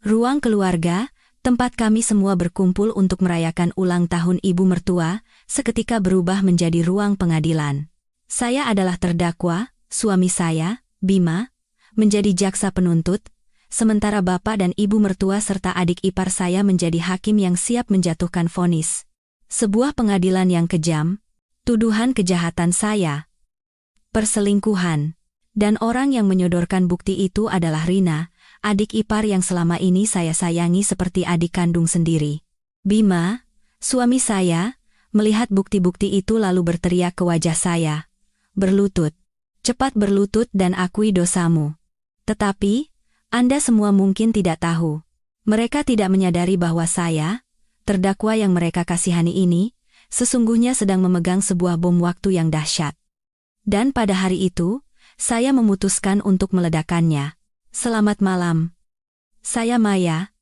Ruang keluarga, tempat kami semua berkumpul untuk merayakan ulang tahun ibu mertua, seketika berubah menjadi ruang pengadilan. Saya adalah terdakwa, suami saya, Bima, menjadi jaksa penuntut, sementara bapak dan ibu mertua serta adik ipar saya menjadi hakim yang siap menjatuhkan vonis. Sebuah pengadilan yang kejam, tuduhan kejahatan saya, perselingkuhan, dan orang yang menyodorkan bukti itu adalah Rina, adik ipar yang selama ini saya sayangi seperti adik kandung sendiri. Bima, suami saya, melihat bukti-bukti itu lalu berteriak ke wajah saya, "Berlutut. Cepat berlutut dan akui dosamu." Tetapi, Anda semua mungkin tidak tahu. Mereka tidak menyadari bahwa saya, terdakwa yang mereka kasihani ini, sesungguhnya sedang memegang sebuah bom waktu yang dahsyat. Dan pada hari itu, saya memutuskan untuk meledakannya. Selamat malam. Saya Maya.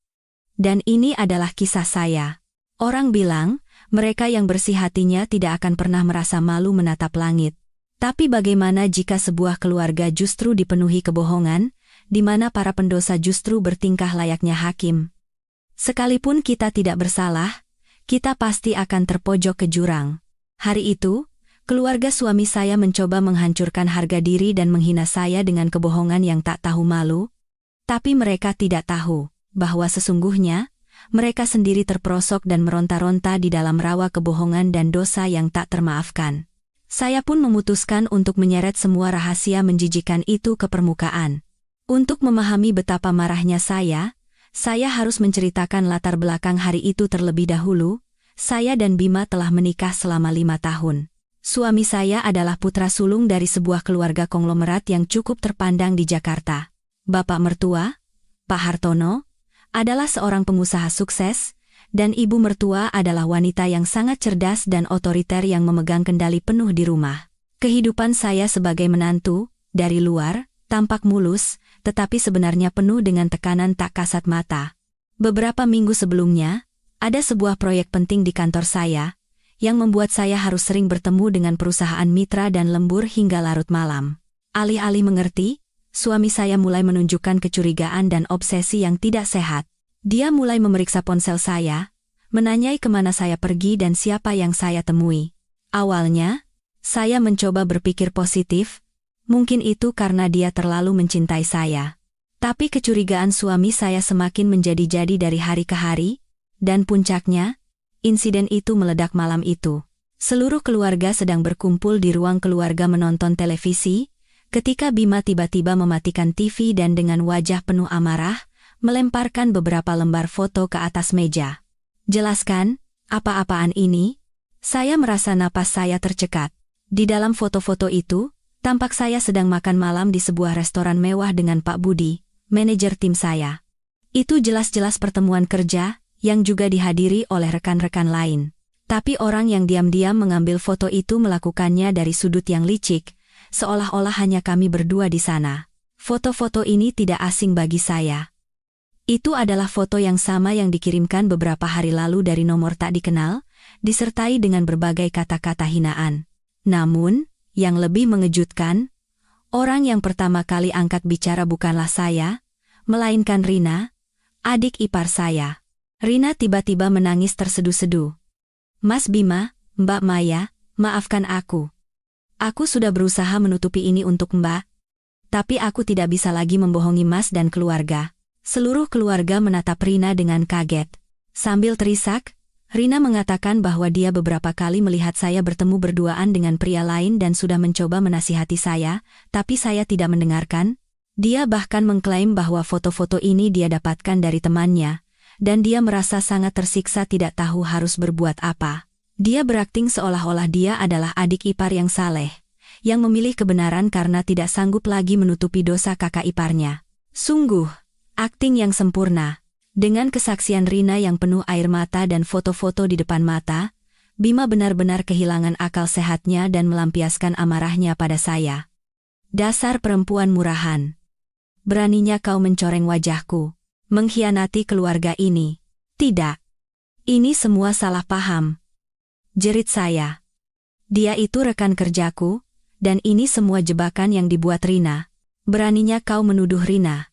Dan ini adalah kisah saya. Orang bilang, mereka yang bersih hatinya tidak akan pernah merasa malu menatap langit. Tapi bagaimana jika sebuah keluarga justru dipenuhi kebohongan, di mana para pendosa justru bertingkah layaknya hakim? Sekalipun kita tidak bersalah, kita pasti akan terpojok ke jurang. Hari itu, keluarga suami saya mencoba menghancurkan harga diri dan menghina saya dengan kebohongan yang tak tahu malu. Tapi mereka tidak tahu bahwa sesungguhnya, mereka sendiri terperosok dan meronta-ronta di dalam rawa kebohongan dan dosa yang tak termaafkan. Saya pun memutuskan untuk menyeret semua rahasia menjijikan itu ke permukaan. Untuk memahami betapa marahnya saya harus menceritakan latar belakang hari itu terlebih dahulu. Saya dan Bima telah menikah selama 5 tahun. Suami saya adalah putra sulung dari sebuah keluarga konglomerat yang cukup terpandang di Jakarta. Bapak mertua, Pak Hartono, adalah seorang pengusaha sukses, dan ibu mertua adalah wanita yang sangat cerdas dan otoriter yang memegang kendali penuh di rumah. Kehidupan saya sebagai menantu, dari luar, tampak mulus, tetapi sebenarnya penuh dengan tekanan tak kasat mata. Beberapa minggu sebelumnya, ada sebuah proyek penting di kantor saya, yang membuat saya harus sering bertemu dengan perusahaan mitra dan lembur hingga larut malam. Alih-alih mengerti, suami saya mulai menunjukkan kecurigaan dan obsesi yang tidak sehat. Dia mulai memeriksa ponsel saya, menanyai kemana saya pergi dan siapa yang saya temui. Awalnya, saya mencoba berpikir positif, mungkin itu karena dia terlalu mencintai saya. Tapi kecurigaan suami saya semakin menjadi-jadi dari hari ke hari, dan puncaknya, insiden itu meledak malam itu. Seluruh keluarga sedang berkumpul di ruang keluarga menonton televisi, ketika Bima tiba-tiba mematikan TV dan dengan wajah penuh amarah, melemparkan beberapa lembar foto ke atas meja. "Jelaskan, apa-apaan ini?" Saya merasa napas saya tercekat. Di dalam foto-foto itu, tampak saya sedang makan malam di sebuah restoran mewah dengan Pak Budi, manajer tim saya. Itu jelas-jelas pertemuan kerja, yang juga dihadiri oleh rekan-rekan lain. Tapi orang yang diam-diam mengambil foto itu melakukannya dari sudut yang licik, seolah-olah hanya kami berdua di sana. Foto-foto ini tidak asing bagi saya. Itu adalah foto yang sama yang dikirimkan beberapa hari lalu dari nomor tak dikenal, disertai dengan berbagai kata-kata hinaan. Namun, yang lebih mengejutkan, orang yang pertama kali angkat bicara bukanlah saya, melainkan Rina, adik ipar saya. Rina tiba-tiba menangis terseduh-seduh. "Mas Bima, Mbak Maya, maafkan aku. Aku sudah berusaha menutupi ini untuk Mbak. Tapi aku tidak bisa lagi membohongi Mas dan keluarga." Seluruh keluarga menatap Rina dengan kaget. Sambil terisak, Rina mengatakan bahwa dia beberapa kali melihat saya bertemu berduaan dengan pria lain dan sudah mencoba menasihati saya, tapi saya tidak mendengarkan. Dia bahkan mengklaim bahwa foto-foto ini dia dapatkan dari temannya, dan dia merasa sangat tersiksa tidak tahu harus berbuat apa. Dia berakting seolah-olah dia adalah adik ipar yang saleh, yang memilih kebenaran karena tidak sanggup lagi menutupi dosa kakak iparnya. Sungguh, akting yang sempurna. Dengan kesaksian Rina yang penuh air mata dan foto-foto di depan mata, Bima benar-benar kehilangan akal sehatnya dan melampiaskan amarahnya pada saya. "Dasar perempuan murahan. Beraninya kau mencoreng wajahku, mengkhianati keluarga ini." "Tidak. Ini semua salah paham," jerit saya. "Dia itu rekan kerjaku, dan ini semua jebakan yang dibuat Rina." "Beraninya kau menuduh Rina."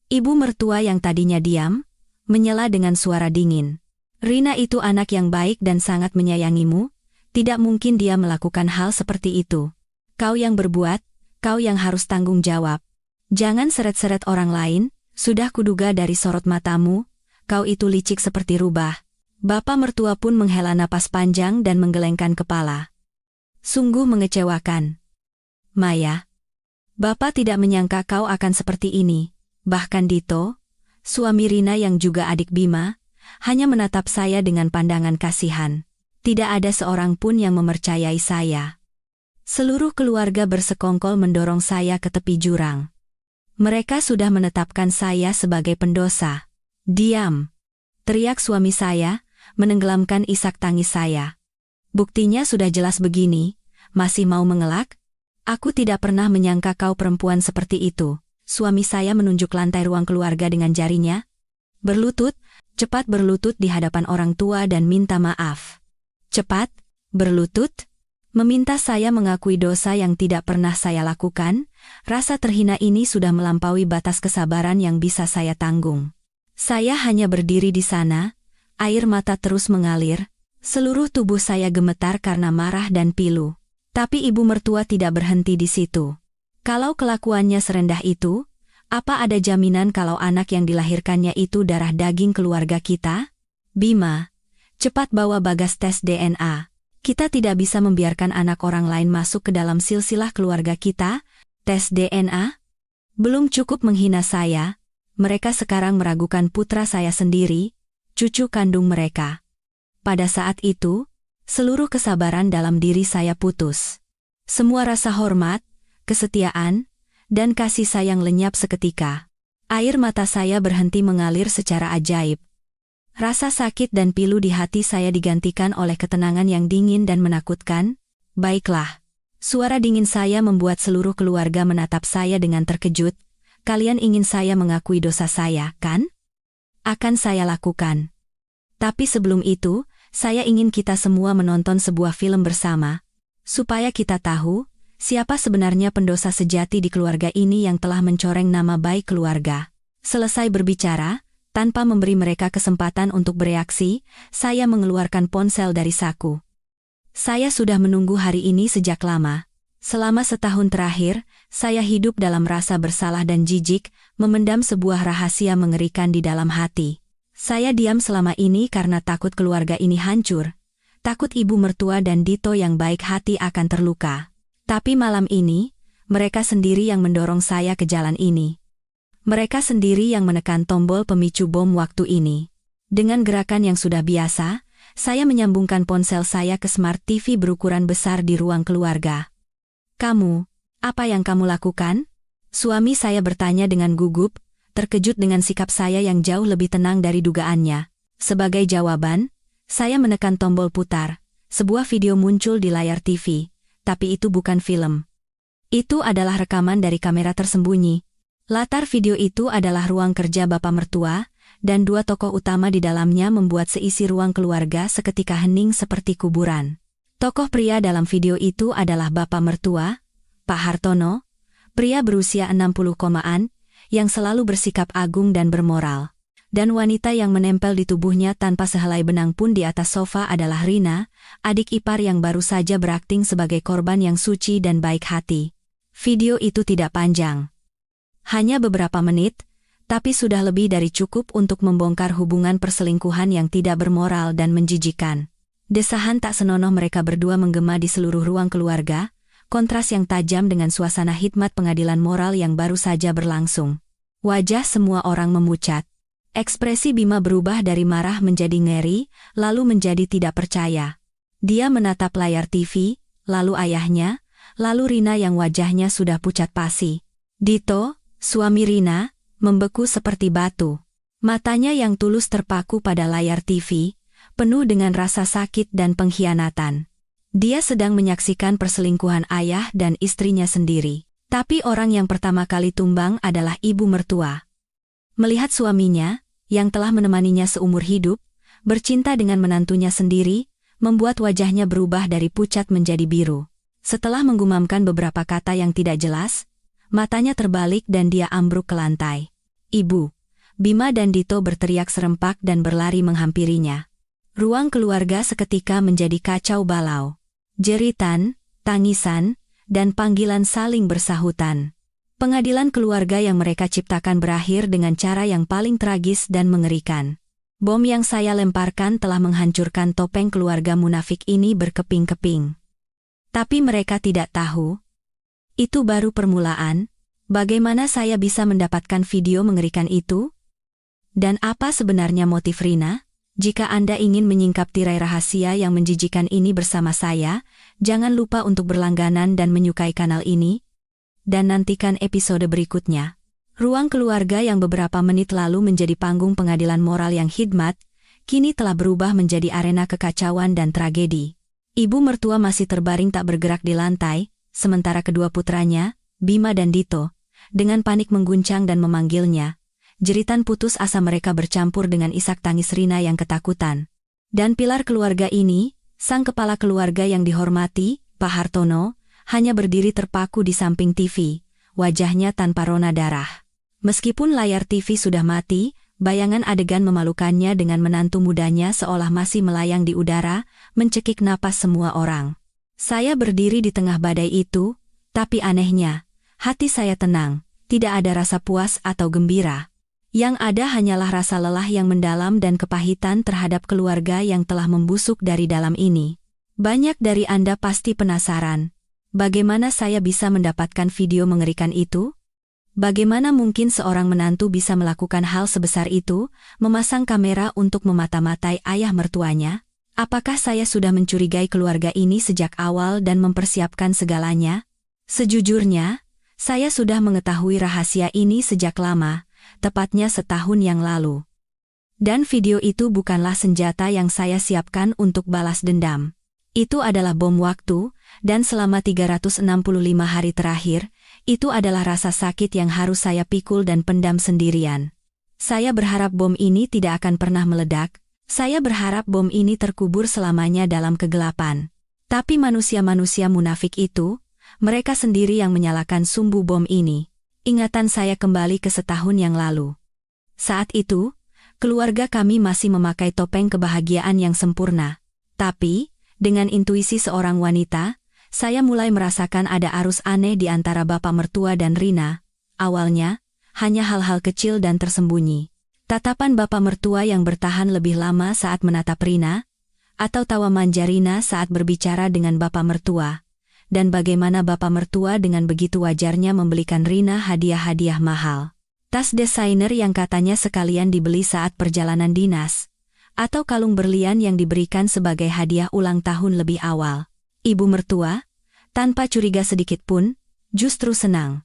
Ibu mertua yang tadinya diam, menyela dengan suara dingin. Rina itu anak yang baik dan sangat menyayangimu, tidak mungkin dia melakukan hal seperti itu. Kau yang berbuat, kau yang harus tanggung jawab. Jangan seret-seret orang lain, sudah kuduga dari sorot matamu, kau itu licik seperti rubah. Bapak mertua pun menghela napas panjang dan menggelengkan kepala. Sungguh mengecewakan. Maya, Bapak tidak menyangka kau akan seperti ini. Bahkan Dito, suami Rina yang juga adik Bima, hanya menatap saya dengan pandangan kasihan. Tidak ada seorang pun yang mempercayai saya. Seluruh keluarga bersekongkol mendorong saya ke tepi jurang. Mereka sudah menetapkan saya sebagai pendosa. Diam! Teriak suami saya, menenggelamkan isak tangis saya. Buktinya sudah jelas begini, masih mau mengelak? Aku tidak pernah menyangka kau perempuan seperti itu. Suami saya menunjuk lantai ruang keluarga dengan jarinya. Berlutut, cepat berlutut di hadapan orang tua dan minta maaf. Cepat, berlutut? Meminta saya mengakui dosa yang tidak pernah saya lakukan, rasa terhina ini sudah melampaui batas kesabaran yang bisa saya tanggung. Saya hanya berdiri di sana, air mata terus mengalir, seluruh tubuh saya gemetar karena marah dan pilu. Tapi ibu mertua tidak berhenti di situ. Kalau kelakuannya serendah itu, apa ada jaminan kalau anak yang dilahirkannya itu darah daging keluarga kita? Bima, cepat bawa Bagas tes DNA. Kita tidak bisa membiarkan anak orang lain masuk ke dalam silsilah keluarga kita. Tes DNA? Belum cukup menghina saya, mereka sekarang meragukan putra saya sendiri, cucu kandung mereka. Pada saat itu, seluruh kesabaran dalam diri saya putus. Semua rasa hormat, kesetiaan, dan kasih sayang lenyap seketika. Air mata saya berhenti mengalir secara ajaib. Rasa sakit dan pilu di hati saya digantikan oleh ketenangan yang dingin dan menakutkan. Baiklah. Suara dingin saya membuat seluruh keluarga menatap saya dengan terkejut. Kalian ingin saya mengakui dosa saya, kan? Akan saya lakukan. Tapi sebelum itu, saya ingin kita semua menonton sebuah film bersama, supaya kita tahu siapa sebenarnya pendosa sejati di keluarga ini yang telah mencoreng nama baik keluarga. Selesai berbicara, tanpa memberi mereka kesempatan untuk bereaksi, saya mengeluarkan ponsel dari saku. Saya sudah menunggu hari ini sejak lama. Selama setahun terakhir, saya hidup dalam rasa bersalah dan jijik, memendam sebuah rahasia mengerikan di dalam hati. Saya diam selama ini karena takut keluarga ini hancur, takut ibu mertua dan Dito yang baik hati akan terluka. Tapi malam ini, mereka sendiri yang mendorong saya ke jalan ini. Mereka sendiri yang menekan tombol pemicu bom waktu ini. Dengan gerakan yang sudah biasa, saya menyambungkan ponsel saya ke Smart TV berukuran besar di ruang keluarga. Kamu, apa yang kamu lakukan? Suami saya bertanya dengan gugup, terkejut dengan sikap saya yang jauh lebih tenang dari dugaannya. Sebagai jawaban, saya menekan tombol putar. Sebuah video muncul di layar TV, tapi itu bukan film. Itu adalah rekaman dari kamera tersembunyi. Latar video itu adalah ruang kerja bapak mertua, dan dua tokoh utama di dalamnya membuat seisi ruang keluarga seketika hening seperti kuburan. Tokoh pria dalam video itu adalah bapak mertua, Pak Hartono, pria berusia 60-an, yang selalu bersikap agung dan bermoral. Dan wanita yang menempel di tubuhnya tanpa sehelai benang pun di atas sofa adalah Rina, adik ipar yang baru saja berakting sebagai korban yang suci dan baik hati. Video itu tidak panjang. Hanya beberapa menit, tapi sudah lebih dari cukup untuk membongkar hubungan perselingkuhan yang tidak bermoral dan menjijikan. Desahan tak senonoh mereka berdua menggema di seluruh ruang keluarga, kontras yang tajam dengan suasana hikmat pengadilan moral yang baru saja berlangsung. Wajah semua orang memucat. Ekspresi Bima berubah dari marah menjadi ngeri, lalu menjadi tidak percaya. Dia menatap layar TV, lalu ayahnya, lalu Rina yang wajahnya sudah pucat pasi. Dito, suami Rina, membeku seperti batu. Matanya yang tulus terpaku pada layar TV, penuh dengan rasa sakit dan pengkhianatan. Dia sedang menyaksikan perselingkuhan ayah dan istrinya sendiri. Tapi orang yang pertama kali tumbang adalah ibu mertua. Melihat suaminya, yang telah menemaninya seumur hidup, bercinta dengan menantunya sendiri, membuat wajahnya berubah dari pucat menjadi biru. Setelah menggumamkan beberapa kata yang tidak jelas, matanya terbalik dan dia ambruk ke lantai. Ibu. Bima dan Dito berteriak serempak dan berlari menghampirinya. Ruang keluarga seketika menjadi kacau balau. Jeritan, tangisan, dan panggilan saling bersahutan. Pengadilan keluarga yang mereka ciptakan berakhir dengan cara yang paling tragis dan mengerikan. Bom yang saya lemparkan telah menghancurkan topeng keluarga munafik ini berkeping-keping. Tapi mereka tidak tahu. Itu baru permulaan. Bagaimana saya bisa mendapatkan video mengerikan itu? Dan apa sebenarnya motif Rina? Jika Anda ingin menyingkap tirai rahasia yang menjijikan ini bersama saya, jangan lupa untuk berlangganan dan menyukai kanal ini. Dan nantikan episode berikutnya. Ruang keluarga yang beberapa menit lalu menjadi panggung pengadilan moral yang hikmat, kini telah berubah menjadi arena kekacauan dan tragedi. Ibu mertua masih terbaring tak bergerak di lantai, sementara kedua putranya, Bima dan Dito, dengan panik mengguncang dan memanggilnya. Jeritan putus asa mereka bercampur dengan isak tangis Rina yang ketakutan. Dan pilar keluarga ini, sang kepala keluarga yang dihormati, Pak Hartono, hanya berdiri terpaku di samping TV, wajahnya tanpa rona darah. Meskipun layar TV sudah mati, bayangan adegan memalukannya dengan menantu mudanya seolah masih melayang di udara, mencekik napas semua orang. Saya berdiri di tengah badai itu, tapi anehnya, hati saya tenang, tidak ada rasa puas atau gembira. Yang ada hanyalah rasa lelah yang mendalam dan kepahitan terhadap keluarga yang telah membusuk dari dalam ini. Banyak dari Anda pasti penasaran, bagaimana saya bisa mendapatkan video mengerikan itu? Bagaimana mungkin seorang menantu bisa melakukan hal sebesar itu, memasang kamera untuk memata-matai ayah mertuanya? Apakah saya sudah mencurigai keluarga ini sejak awal dan mempersiapkan segalanya? Sejujurnya, saya sudah mengetahui rahasia ini sejak lama, tepatnya setahun yang lalu. Dan video itu bukanlah senjata yang saya siapkan untuk balas dendam. Itu adalah bom waktu, dan selama 365 hari terakhir, itu adalah rasa sakit yang harus saya pikul dan pendam sendirian. Saya berharap bom ini tidak akan pernah meledak, saya berharap bom ini terkubur selamanya dalam kegelapan. Tapi manusia-manusia munafik itu, mereka sendiri yang menyalakan sumbu bom ini. Ingatan saya kembali ke setahun yang lalu. Saat itu, keluarga kami masih memakai topeng kebahagiaan yang sempurna. Tapi, dengan intuisi seorang wanita, saya mulai merasakan ada arus aneh di antara bapak mertua dan Rina. Awalnya, hanya hal-hal kecil dan tersembunyi. Tatapan bapak mertua yang bertahan lebih lama saat menatap Rina, atau tawa manja Rina saat berbicara dengan bapak mertua. Dan bagaimana bapak mertua dengan begitu wajarnya membelikan Rina hadiah-hadiah mahal. Tas desainer yang katanya sekalian dibeli saat perjalanan dinas. Atau kalung berlian yang diberikan sebagai hadiah ulang tahun lebih awal. Ibu mertua, tanpa curiga sedikit pun, justru senang.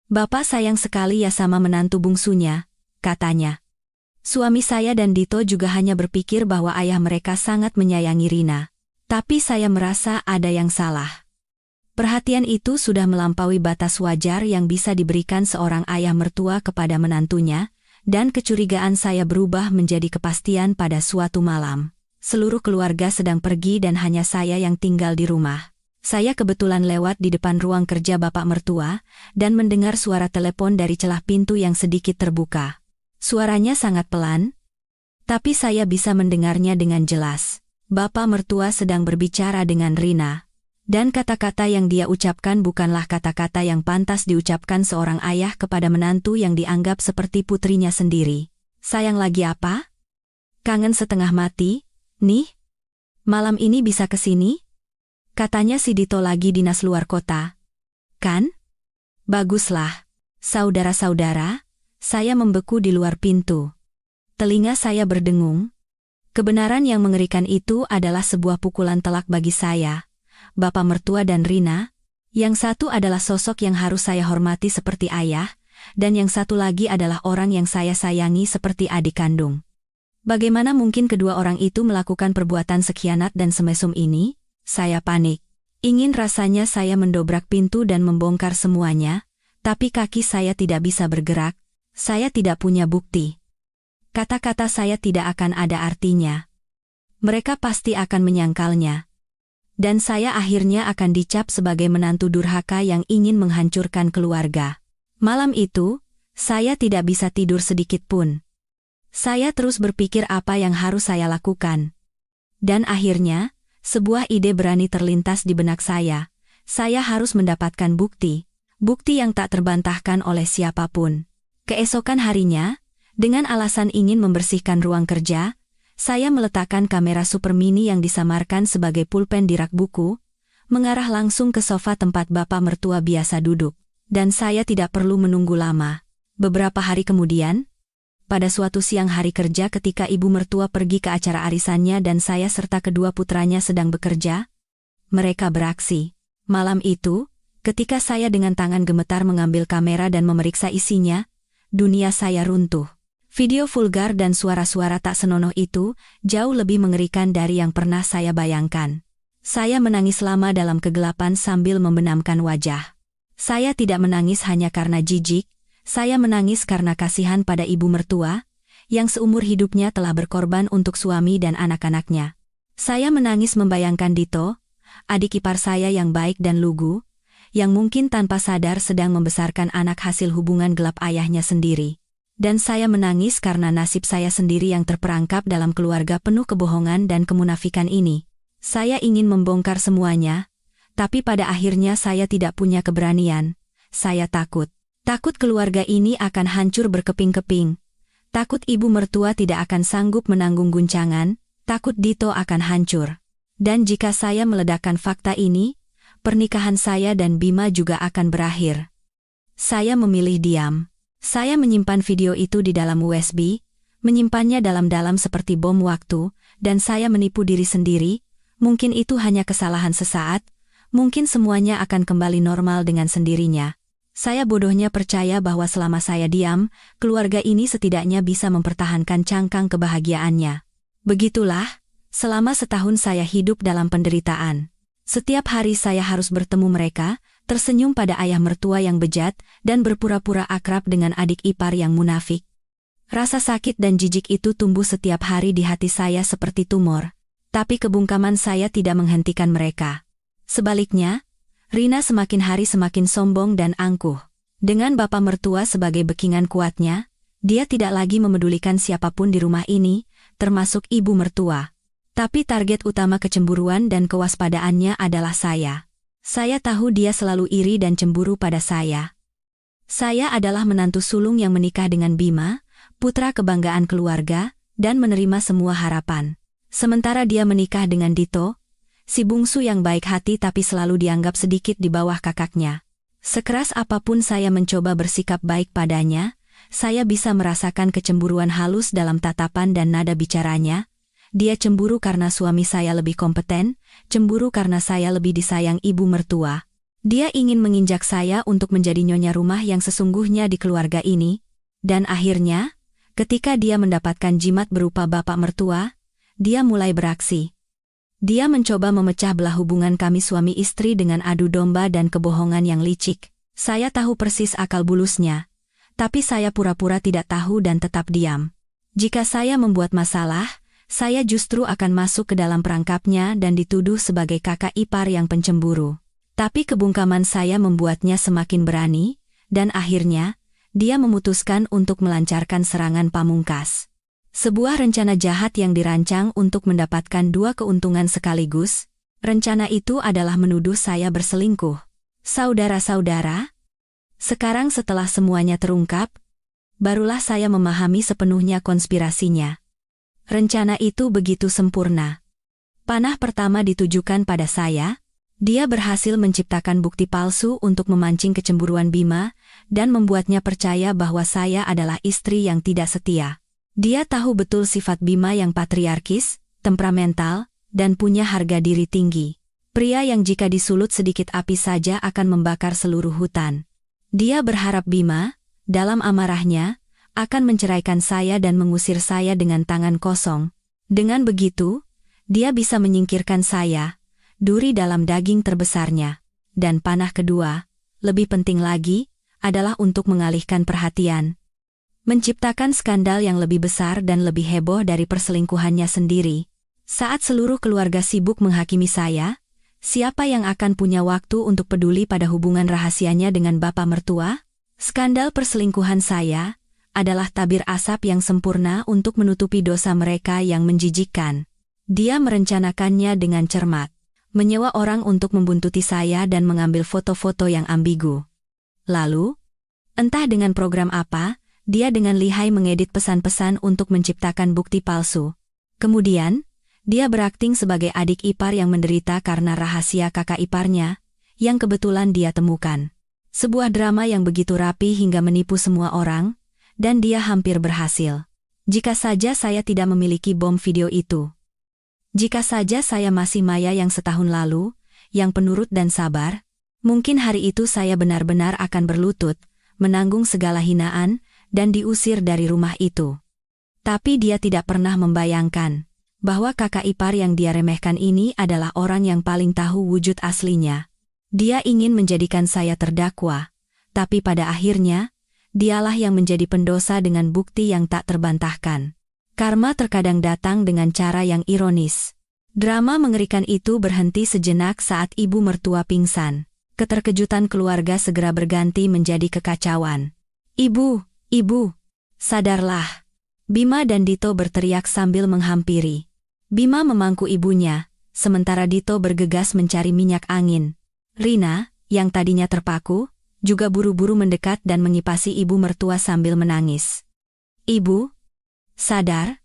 Bapak sayang sekali ya sama menantu bungsunya, katanya. Suami saya dan Dito juga hanya berpikir bahwa ayah mereka sangat menyayangi Rina. Tapi saya merasa ada yang salah. Perhatian itu sudah melampaui batas wajar yang bisa diberikan seorang ayah mertua kepada menantunya, dan kecurigaan saya berubah menjadi kepastian pada suatu malam. Seluruh keluarga sedang pergi dan hanya saya yang tinggal di rumah. Saya kebetulan lewat di depan ruang kerja bapak mertua, dan mendengar suara telepon dari celah pintu yang sedikit terbuka. Suaranya sangat pelan, tapi saya bisa mendengarnya dengan jelas. Bapak mertua sedang berbicara dengan Rina. Dan kata-kata yang dia ucapkan bukanlah kata-kata yang pantas diucapkan seorang ayah kepada menantu yang dianggap seperti putrinya sendiri. Sayang lagi apa? Kangen setengah mati, nih? Malam ini bisa kesini? Katanya si Dito lagi dinas luar kota. Kan? Baguslah. Saudara-saudara, saya membeku di luar pintu. Telinga saya berdengung. Kebenaran yang mengerikan itu adalah sebuah pukulan telak bagi saya. Bapak mertua dan Rina, yang satu adalah sosok yang harus saya hormati seperti ayah, dan yang satu lagi adalah orang yang saya sayangi seperti adik kandung. Bagaimana mungkin kedua orang itu melakukan perbuatan sekhianat dan semesum ini? Saya panik. Ingin rasanya saya mendobrak pintu dan membongkar semuanya, tapi kaki saya tidak bisa bergerak, saya tidak punya bukti. Kata-kata saya tidak akan ada artinya. Mereka pasti akan menyangkalnya. Dan saya akhirnya akan dicap sebagai menantu durhaka yang ingin menghancurkan keluarga. Malam itu, Saya tidak bisa tidur sedikit pun. Saya terus berpikir apa yang harus saya lakukan. Dan akhirnya, sebuah ide berani terlintas di benak saya. Saya harus mendapatkan bukti yang tak terbantahkan oleh siapapun. Keesokan harinya, dengan alasan ingin membersihkan ruang kerja, saya meletakkan kamera super mini yang disamarkan sebagai pulpen di rak buku, mengarah langsung ke sofa tempat bapak mertua biasa duduk. Dan saya tidak perlu menunggu lama. Beberapa hari kemudian, pada suatu siang hari kerja ketika ibu mertua pergi ke acara arisannya dan saya serta kedua putranya sedang bekerja, mereka beraksi. Malam itu, ketika saya dengan tangan gemetar mengambil kamera dan memeriksa isinya, dunia saya runtuh. Video vulgar dan suara-suara tak senonoh itu jauh lebih mengerikan dari yang pernah saya bayangkan. Saya menangis lama dalam kegelapan sambil membenamkan wajah. Saya tidak menangis hanya karena jijik, saya menangis karena kasihan pada ibu mertua, yang seumur hidupnya telah berkorban untuk suami dan anak-anaknya. Saya menangis membayangkan Dito, adik ipar saya yang baik dan lugu, yang mungkin tanpa sadar sedang membesarkan anak hasil hubungan gelap ayahnya sendiri. Dan saya menangis karena nasib saya sendiri yang terperangkap dalam keluarga penuh kebohongan dan kemunafikan ini. Saya ingin membongkar semuanya, tapi pada akhirnya saya tidak punya keberanian. Saya takut. Takut keluarga ini akan hancur berkeping-keping. Takut ibu mertua tidak akan sanggup menanggung guncangan, takut Dito akan hancur. Dan jika saya meledakkan fakta ini, pernikahan saya dan Bima juga akan berakhir. Saya memilih diam. Saya menyimpan video itu di dalam USB, menyimpannya dalam-dalam seperti bom waktu, dan saya menipu diri sendiri, mungkin itu hanya kesalahan sesaat, mungkin semuanya akan kembali normal dengan sendirinya. Saya bodohnya percaya bahwa selama saya diam, keluarga ini setidaknya bisa mempertahankan cangkang kebahagiaannya. Begitulah, selama setahun saya hidup dalam penderitaan. Setiap hari saya harus bertemu mereka, tersenyum pada ayah mertua yang bejat, dan berpura-pura akrab dengan adik ipar yang munafik. Rasa sakit dan jijik itu tumbuh setiap hari di hati saya seperti tumor. Tapi kebungkaman saya tidak menghentikan mereka. Sebaliknya, Rina semakin hari semakin sombong dan angkuh. Dengan bapak mertua sebagai bekingan kuatnya, dia tidak lagi memedulikan siapapun di rumah ini, termasuk ibu mertua. Tapi target utama kecemburuan dan kewaspadaannya adalah saya. Saya tahu dia selalu iri dan cemburu pada saya. Saya adalah menantu sulung yang menikah dengan Bima, putra kebanggaan keluarga, dan menerima semua harapan. Sementara dia menikah dengan Dito, si bungsu yang baik hati tapi selalu dianggap sedikit di bawah kakaknya. Sekeras apapun saya mencoba bersikap baik padanya, saya bisa merasakan kecemburuan halus dalam tatapan dan nada bicaranya. Dia cemburu karena suami saya lebih kompeten, cemburu karena saya lebih disayang ibu mertua. Dia ingin menginjak saya untuk menjadi nyonya rumah yang sesungguhnya di keluarga ini. Dan akhirnya, ketika dia mendapatkan jimat berupa bapak mertua, dia mulai beraksi. Dia mencoba memecah belah hubungan kami suami istri dengan adu domba dan kebohongan yang licik. Saya tahu persis akal bulusnya, tapi saya pura-pura tidak tahu dan tetap diam. Jika saya membuat masalah, saya justru akan masuk ke dalam perangkapnya dan dituduh sebagai kakak ipar yang pencemburu. Tapi kebungkaman saya membuatnya semakin berani, dan akhirnya, dia memutuskan untuk melancarkan serangan pamungkas. Sebuah rencana jahat yang dirancang untuk mendapatkan dua keuntungan sekaligus. Rencana itu adalah menuduh saya berselingkuh. Saudara-saudara, sekarang setelah semuanya terungkap, barulah saya memahami sepenuhnya konspirasinya. Rencana itu begitu sempurna. Panah pertama ditujukan pada saya. Dia berhasil menciptakan bukti palsu untuk memancing kecemburuan Bima dan membuatnya percaya bahwa saya adalah istri yang tidak setia. Dia tahu betul sifat Bima yang patriarkis, temperamental, dan punya harga diri tinggi. Pria yang jika disulut sedikit api saja akan membakar seluruh hutan. Dia berharap Bima, dalam amarahnya, akan menceraikan saya dan mengusir saya dengan tangan kosong. Dengan begitu, dia bisa menyingkirkan saya, duri dalam daging terbesarnya. Dan panah kedua, lebih penting lagi, adalah untuk mengalihkan perhatian. Menciptakan skandal yang lebih besar dan lebih heboh dari perselingkuhannya sendiri. Saat seluruh keluarga sibuk menghakimi saya, siapa yang akan punya waktu untuk peduli pada hubungan rahasianya dengan bapak mertua? Skandal perselingkuhan saya adalah tabir asap yang sempurna untuk menutupi dosa mereka yang menjijikkan. Dia merencanakannya dengan cermat, menyewa orang untuk membuntuti saya dan mengambil foto-foto yang ambigu. Lalu, entah dengan program apa, dia dengan lihai mengedit pesan-pesan untuk menciptakan bukti palsu. Kemudian, dia berakting sebagai adik ipar yang menderita karena rahasia kakak iparnya, yang kebetulan dia temukan. Sebuah drama yang begitu rapi hingga menipu semua orang, dan dia hampir berhasil. Jika saja saya tidak memiliki bom video itu. Jika saja saya masih Maya yang setahun lalu, yang penurut dan sabar, mungkin hari itu saya benar-benar akan berlutut, menanggung segala hinaan, dan diusir dari rumah itu. Tapi dia tidak pernah membayangkan bahwa kakak ipar yang dia remehkan ini adalah orang yang paling tahu wujud aslinya. Dia ingin menjadikan saya terdakwa, tapi pada akhirnya, dialah yang menjadi pendosa dengan bukti yang tak terbantahkan. Karma terkadang datang dengan cara yang ironis. Drama mengerikan itu berhenti sejenak saat ibu mertua pingsan. Keterkejutan keluarga segera berganti menjadi kekacauan. Ibu, sadarlah. Bima dan Dito berteriak sambil menghampiri. Bima memangku ibunya, sementara Dito bergegas mencari minyak angin. Rina, yang tadinya terpaku, juga buru-buru mendekat dan mengipasi ibu mertua sambil menangis. Ibu, sadar?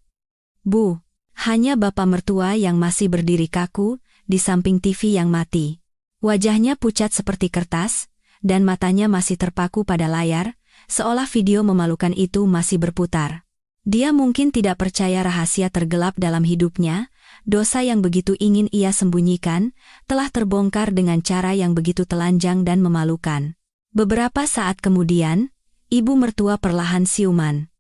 Bu, hanya bapak mertua yang masih berdiri kaku di samping TV yang mati. Wajahnya pucat seperti kertas, dan matanya masih terpaku pada layar, seolah video memalukan itu masih berputar. Dia mungkin tidak percaya rahasia tergelap dalam hidupnya, dosa yang begitu ingin ia sembunyikan, telah terbongkar dengan cara yang begitu telanjang dan memalukan. Beberapa saat kemudian, ibu mertua perlahan siuman.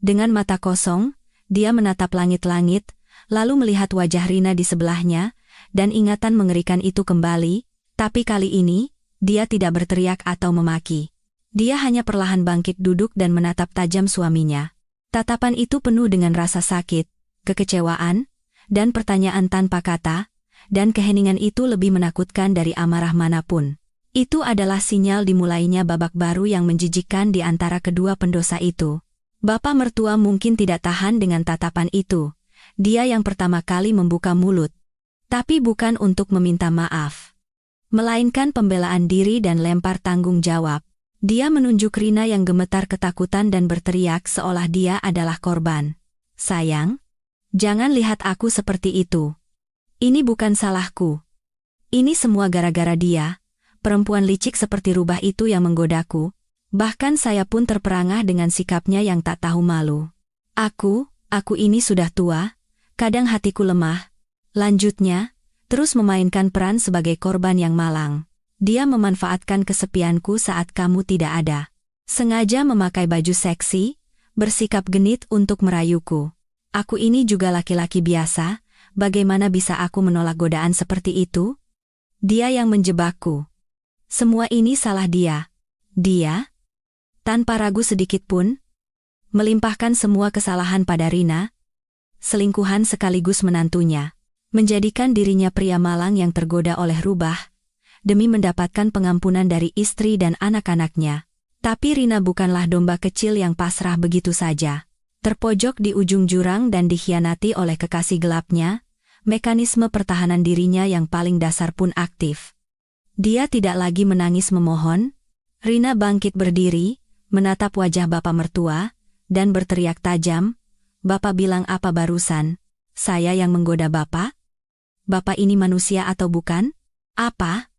Dengan mata kosong, dia menatap langit-langit, lalu melihat wajah Rina di sebelahnya, dan ingatan mengerikan itu kembali, tapi kali ini, dia tidak berteriak atau memaki. Dia hanya perlahan bangkit duduk dan menatap tajam suaminya. Tatapan itu penuh dengan rasa sakit, kekecewaan, dan pertanyaan tanpa kata, dan keheningan itu lebih menakutkan dari amarah manapun. Itu adalah sinyal dimulainya babak baru yang menjijikkan di antara kedua pendosa itu. Bapak mertua mungkin tidak tahan dengan tatapan itu. Dia yang pertama kali membuka mulut. Tapi bukan untuk meminta maaf, melainkan pembelaan diri dan lempar tanggung jawab. Dia menunjuk Rina yang gemetar ketakutan dan berteriak seolah dia adalah korban. Sayang, jangan lihat aku seperti itu. Ini bukan salahku. Ini semua gara-gara dia. Perempuan licik seperti rubah itu yang menggodaku, bahkan saya pun terperangah dengan sikapnya yang tak tahu malu. Aku ini sudah tua, kadang hatiku lemah. Lanjutnya, terus memainkan peran sebagai korban yang malang. Dia memanfaatkan kesepianku saat kamu tidak ada. Sengaja memakai baju seksi, bersikap genit untuk merayuku. Aku ini juga laki-laki biasa, bagaimana bisa aku menolak godaan seperti itu? Dia yang menjebakku. Semua ini salah dia. Dia, tanpa ragu sedikit pun, melimpahkan semua kesalahan pada Rina, selingkuhan sekaligus menantunya, menjadikan dirinya pria malang yang tergoda oleh rubah, demi mendapatkan pengampunan dari istri dan anak-anaknya. Tapi Rina bukanlah domba kecil yang pasrah begitu saja. Terpojok di ujung jurang dan dikhianati oleh kekasih gelapnya, mekanisme pertahanan dirinya yang paling dasar pun aktif. Dia tidak lagi menangis memohon. Rina bangkit berdiri, menatap wajah bapak mertua, dan berteriak tajam, "Bapak bilang apa barusan? Saya yang menggoda bapak? Bapak ini manusia atau bukan? Apa?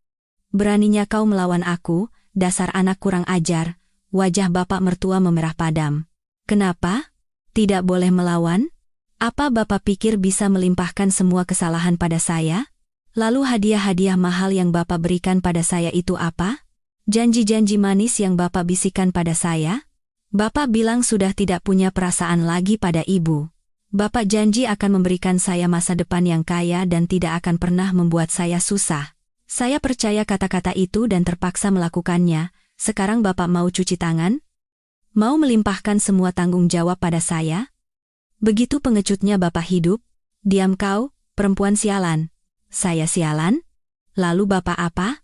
Beraninya kau melawan aku, dasar anak kurang ajar." Wajah bapak mertua memerah padam. Kenapa? Tidak boleh melawan? Apa bapak pikir bisa melimpahkan semua kesalahan pada saya? Lalu hadiah-hadiah mahal yang bapak berikan pada saya itu apa? Janji-janji manis yang bapak bisikan pada saya? Bapak bilang sudah tidak punya perasaan lagi pada ibu. Bapak janji akan memberikan saya masa depan yang kaya dan tidak akan pernah membuat saya susah. Saya percaya kata-kata itu dan terpaksa melakukannya. Sekarang bapak mau cuci tangan? Mau melimpahkan semua tanggung jawab pada saya? Begitu pengecutnya bapak hidup? Diam kau, perempuan sialan. Saya sialan? Lalu bapak apa?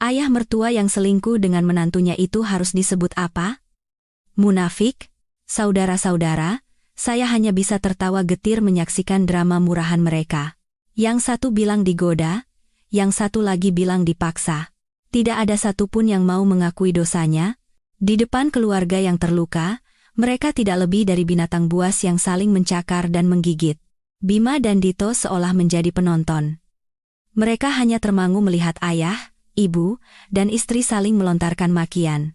Ayah mertua yang selingkuh dengan menantunya itu harus disebut apa? Munafik? Saudara-saudara, saya hanya bisa tertawa getir menyaksikan drama murahan mereka. Yang satu bilang digoda, yang satu lagi bilang dipaksa. Tidak ada satupun yang mau mengakui dosanya. Di depan keluarga yang terluka, mereka tidak lebih dari binatang buas yang saling mencakar dan menggigit. Bima dan Dito seolah menjadi penonton. Mereka hanya termangu melihat ayah, ibu, dan istri saling melontarkan makian.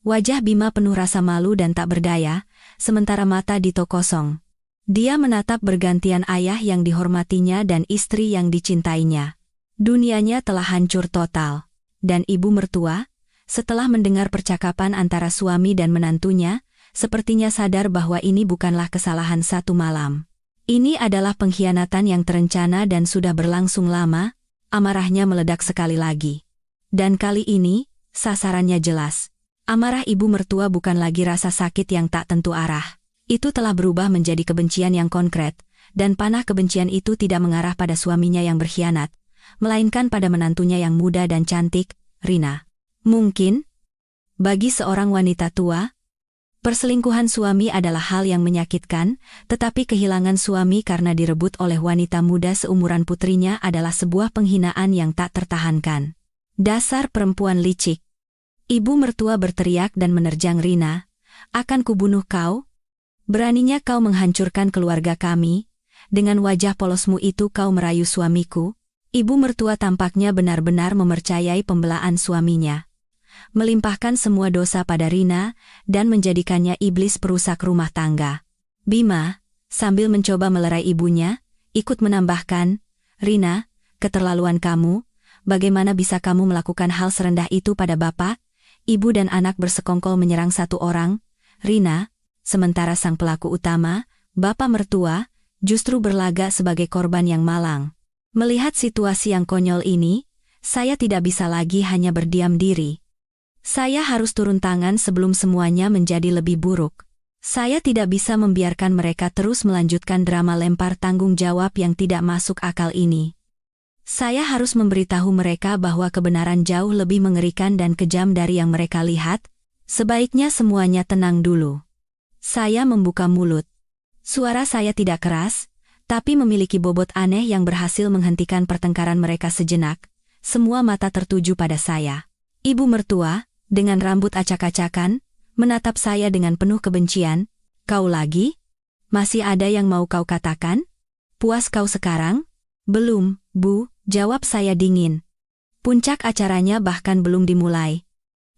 Wajah Bima penuh rasa malu dan tak berdaya, sementara mata Dito kosong. Dia menatap bergantian ayah yang dihormatinya dan istri yang dicintainya. Dunianya telah hancur total. Dan ibu mertua, setelah mendengar percakapan antara suami dan menantunya, sepertinya sadar bahwa ini bukanlah kesalahan satu malam. Ini adalah pengkhianatan yang terencana dan sudah berlangsung lama. Amarahnya meledak sekali lagi. Dan kali ini, sasarannya jelas. Amarah ibu mertua bukan lagi rasa sakit yang tak tentu arah. Itu telah berubah menjadi kebencian yang konkret, dan panah kebencian itu tidak mengarah pada suaminya yang berkhianat, melainkan pada menantunya yang muda dan cantik, Rina. Mungkin, bagi seorang wanita tua, perselingkuhan suami adalah hal yang menyakitkan, tetapi kehilangan suami karena direbut oleh wanita muda seumuran putrinya adalah sebuah penghinaan yang tak tertahankan. Dasar perempuan licik. Ibu mertua berteriak dan menerjang Rina. Akan kubunuh kau? Beraninya kau menghancurkan keluarga kami? Dengan wajah polosmu itu kau merayu suamiku? Ibu mertua tampaknya benar-benar mempercayai pembelaan suaminya. Melimpahkan semua dosa pada Rina, dan menjadikannya iblis perusak rumah tangga. Bima, sambil mencoba melerai ibunya, ikut menambahkan, Rina, keterlaluan kamu, bagaimana bisa kamu melakukan hal serendah itu pada bapak? Ibu dan anak bersekongkol menyerang satu orang, Rina, sementara sang pelaku utama, bapak mertua, justru berlagak sebagai korban yang malang. Melihat situasi yang konyol ini, saya tidak bisa lagi hanya berdiam diri. Saya harus turun tangan sebelum semuanya menjadi lebih buruk. Saya tidak bisa membiarkan mereka terus melanjutkan drama lempar tanggung jawab yang tidak masuk akal ini. Saya harus memberitahu mereka bahwa kebenaran jauh lebih mengerikan dan kejam dari yang mereka lihat. Sebaiknya semuanya tenang dulu. Saya membuka mulut. Suara saya tidak keras, tapi memiliki bobot aneh yang berhasil menghentikan pertengkaran mereka sejenak. Semua mata tertuju pada saya. Ibu mertua, dengan rambut acak-acakan, menatap saya dengan penuh kebencian. Kau lagi? Masih ada yang mau kau katakan? Puas kau sekarang? Belum, Bu, jawab saya dingin. Puncak acaranya bahkan belum dimulai.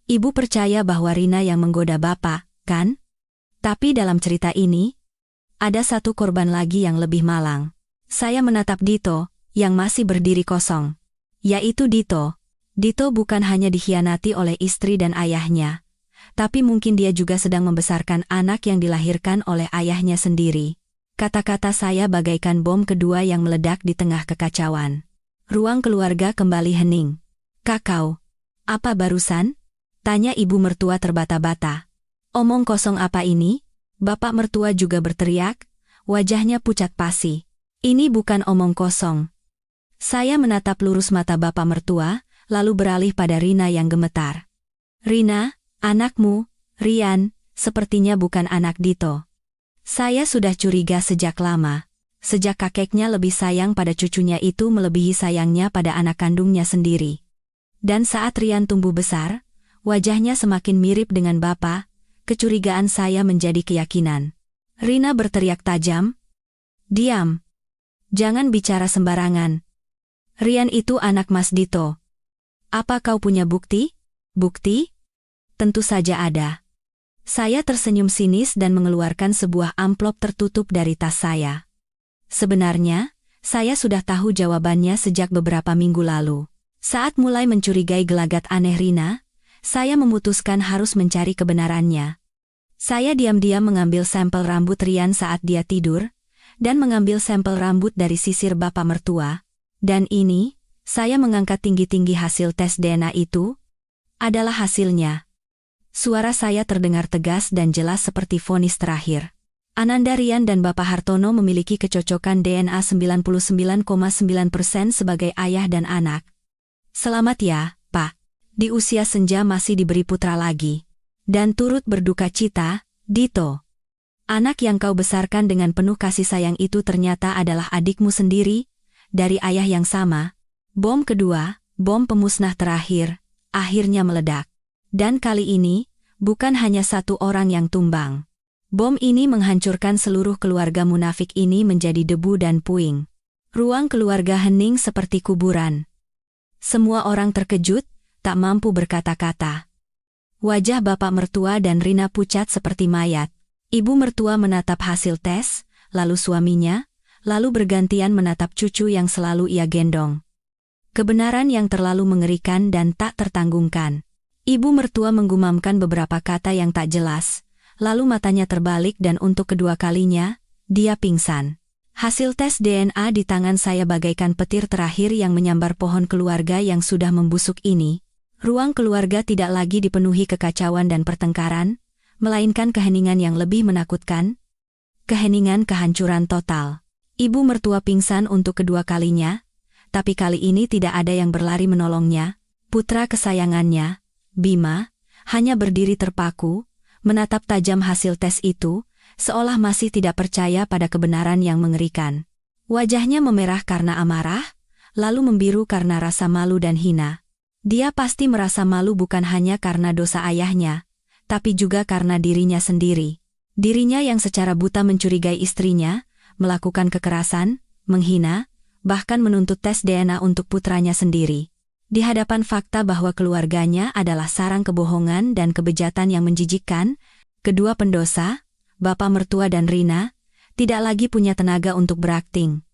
Ibu percaya bahwa Rina yang menggoda Bapak, kan? Tapi dalam cerita ini, ada satu korban lagi yang lebih malang. Saya menatap Dito, yang masih berdiri kosong. Yaitu Dito. Dito bukan hanya dikhianati oleh istri dan ayahnya, tapi mungkin dia juga sedang membesarkan anak yang dilahirkan oleh ayahnya sendiri. Kata-kata saya bagaikan bom kedua yang meledak di tengah kekacauan. Ruang keluarga kembali hening. Kakau, apa barusan? Tanya ibu mertua terbata-bata. Omong kosong apa ini? Bapak mertua juga berteriak, wajahnya pucat pasi. Ini bukan omong kosong. Saya menatap lurus mata bapak mertua, lalu beralih pada Rina yang gemetar. Rina, anakmu, Rian, sepertinya bukan anak Dito. Saya sudah curiga sejak lama. Sejak kakeknya lebih sayang pada cucunya itu melebihi sayangnya pada anak kandungnya sendiri. Dan saat Rian tumbuh besar, wajahnya semakin mirip dengan bapak, kecurigaan saya menjadi keyakinan. Rina berteriak tajam. Diam. Jangan bicara sembarangan. Rian itu anak Mas Dito. Apa kau punya bukti? Bukti? Tentu saja ada. Saya tersenyum sinis dan mengeluarkan sebuah amplop tertutup dari tas saya. Sebenarnya, saya sudah tahu jawabannya sejak beberapa minggu lalu. Saat mulai mencurigai gelagat aneh Rina, saya memutuskan harus mencari kebenarannya. Saya diam-diam mengambil sampel rambut Rian saat dia tidur, dan mengambil sampel rambut dari sisir bapak mertua. Dan ini, saya mengangkat tinggi-tinggi hasil tes DNA itu, adalah hasilnya. Suara saya terdengar tegas dan jelas seperti vonis terakhir. Ananda Rian dan Bapak Hartono memiliki kecocokan DNA 99,9% sebagai ayah dan anak. Selamat ya, Pak. di usia senja masih diberi putra lagi. Dan turut berduka cita, Dito. Anak yang kau besarkan dengan penuh kasih sayang itu ternyata adalah adikmu sendiri, dari ayah yang sama. Bom kedua, bom pemusnah terakhir, akhirnya meledak. Dan kali ini, bukan hanya satu orang yang tumbang. Bom ini menghancurkan seluruh keluarga munafik ini menjadi debu dan puing. Ruang keluarga hening seperti kuburan. Semua orang terkejut, tak mampu berkata-kata. Wajah bapak mertua dan Rina pucat seperti mayat. Ibu mertua menatap hasil tes, lalu suaminya, lalu bergantian menatap cucu yang selalu ia gendong. Kebenaran yang terlalu mengerikan dan tak tertanggungkan. Ibu mertua menggumamkan beberapa kata yang tak jelas, lalu matanya terbalik dan untuk kedua kalinya, dia pingsan. Hasil tes DNA di tangan saya bagaikan petir terakhir yang menyambar pohon keluarga yang sudah membusuk ini. Ruang keluarga tidak lagi dipenuhi kekacauan dan pertengkaran, melainkan keheningan yang lebih menakutkan. Keheningan kehancuran total. Ibu mertua pingsan untuk kedua kalinya, tapi kali ini tidak ada yang berlari menolongnya. Putra kesayangannya, Bima, hanya berdiri terpaku, menatap tajam hasil tes itu, seolah masih tidak percaya pada kebenaran yang mengerikan. Wajahnya memerah karena amarah, lalu membiru karena rasa malu dan hina. Dia pasti merasa malu bukan hanya karena dosa ayahnya, tapi juga karena dirinya sendiri. Dirinya yang secara buta mencurigai istrinya, melakukan kekerasan, menghina, bahkan menuntut tes DNA untuk putranya sendiri. Di hadapan fakta bahwa keluarganya adalah sarang kebohongan dan kebejatan yang menjijikkan, kedua pendosa, bapak mertua dan Rina, tidak lagi punya tenaga untuk berakting.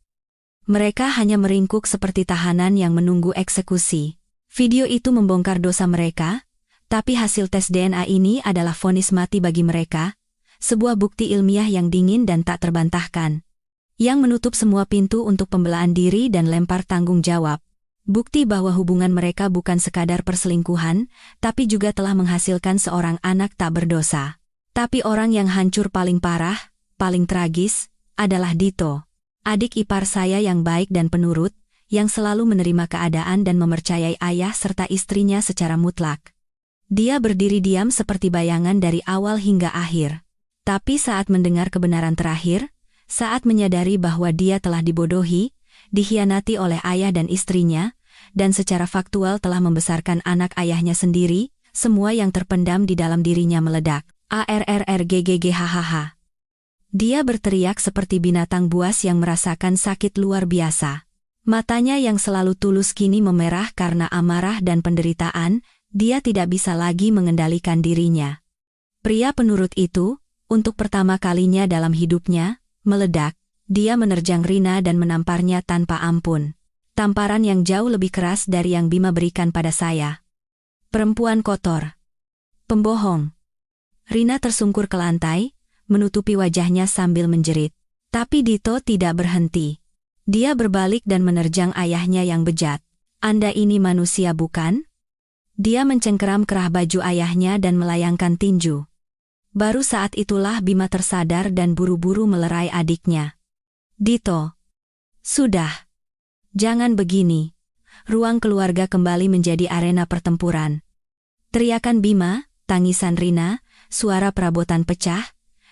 Mereka hanya meringkuk seperti tahanan yang menunggu eksekusi. Video itu membongkar dosa mereka, tapi hasil tes DNA ini adalah vonis mati bagi mereka, sebuah bukti ilmiah yang dingin dan tak terbantahkan, yang menutup semua pintu untuk pembelaan diri dan lempar tanggung jawab. Bukti bahwa hubungan mereka bukan sekadar perselingkuhan, tapi juga telah menghasilkan seorang anak tak berdosa. Tapi orang yang hancur paling parah, paling tragis, adalah Dito. Adik ipar saya yang baik dan penurut, yang selalu menerima keadaan dan mempercayai ayah serta istrinya secara mutlak. Dia berdiri diam seperti bayangan dari awal hingga akhir. Tapi saat mendengar kebenaran terakhir, saat menyadari bahwa dia telah dibodohi, dikhianati oleh ayah dan istrinya, dan secara faktual telah membesarkan anak ayahnya sendiri, semua yang terpendam di dalam dirinya meledak. ARRRGGGHHH. Dia berteriak seperti binatang buas yang merasakan sakit luar biasa. Matanya yang selalu tulus kini memerah karena amarah dan penderitaan, dia tidak bisa lagi mengendalikan dirinya. Pria penurut itu, untuk pertama kalinya dalam hidupnya, meledak. Dia menerjang Rina dan menamparnya tanpa ampun. Tamparan yang jauh lebih keras dari yang Bima berikan pada saya. Perempuan kotor. Pembohong. Rina tersungkur ke lantai, menutupi wajahnya sambil menjerit. Tapi Dito tidak berhenti. Dia berbalik dan menerjang ayahnya yang bejat. Anda ini manusia bukan? Dia mencengkeram kerah baju ayahnya dan melayangkan tinju. Baru saat itulah Bima tersadar dan buru-buru melerai adiknya. Dito. Sudah. Jangan begini. Ruang keluarga kembali menjadi arena pertempuran. Teriakan Bima, tangisan Rina, suara perabotan pecah,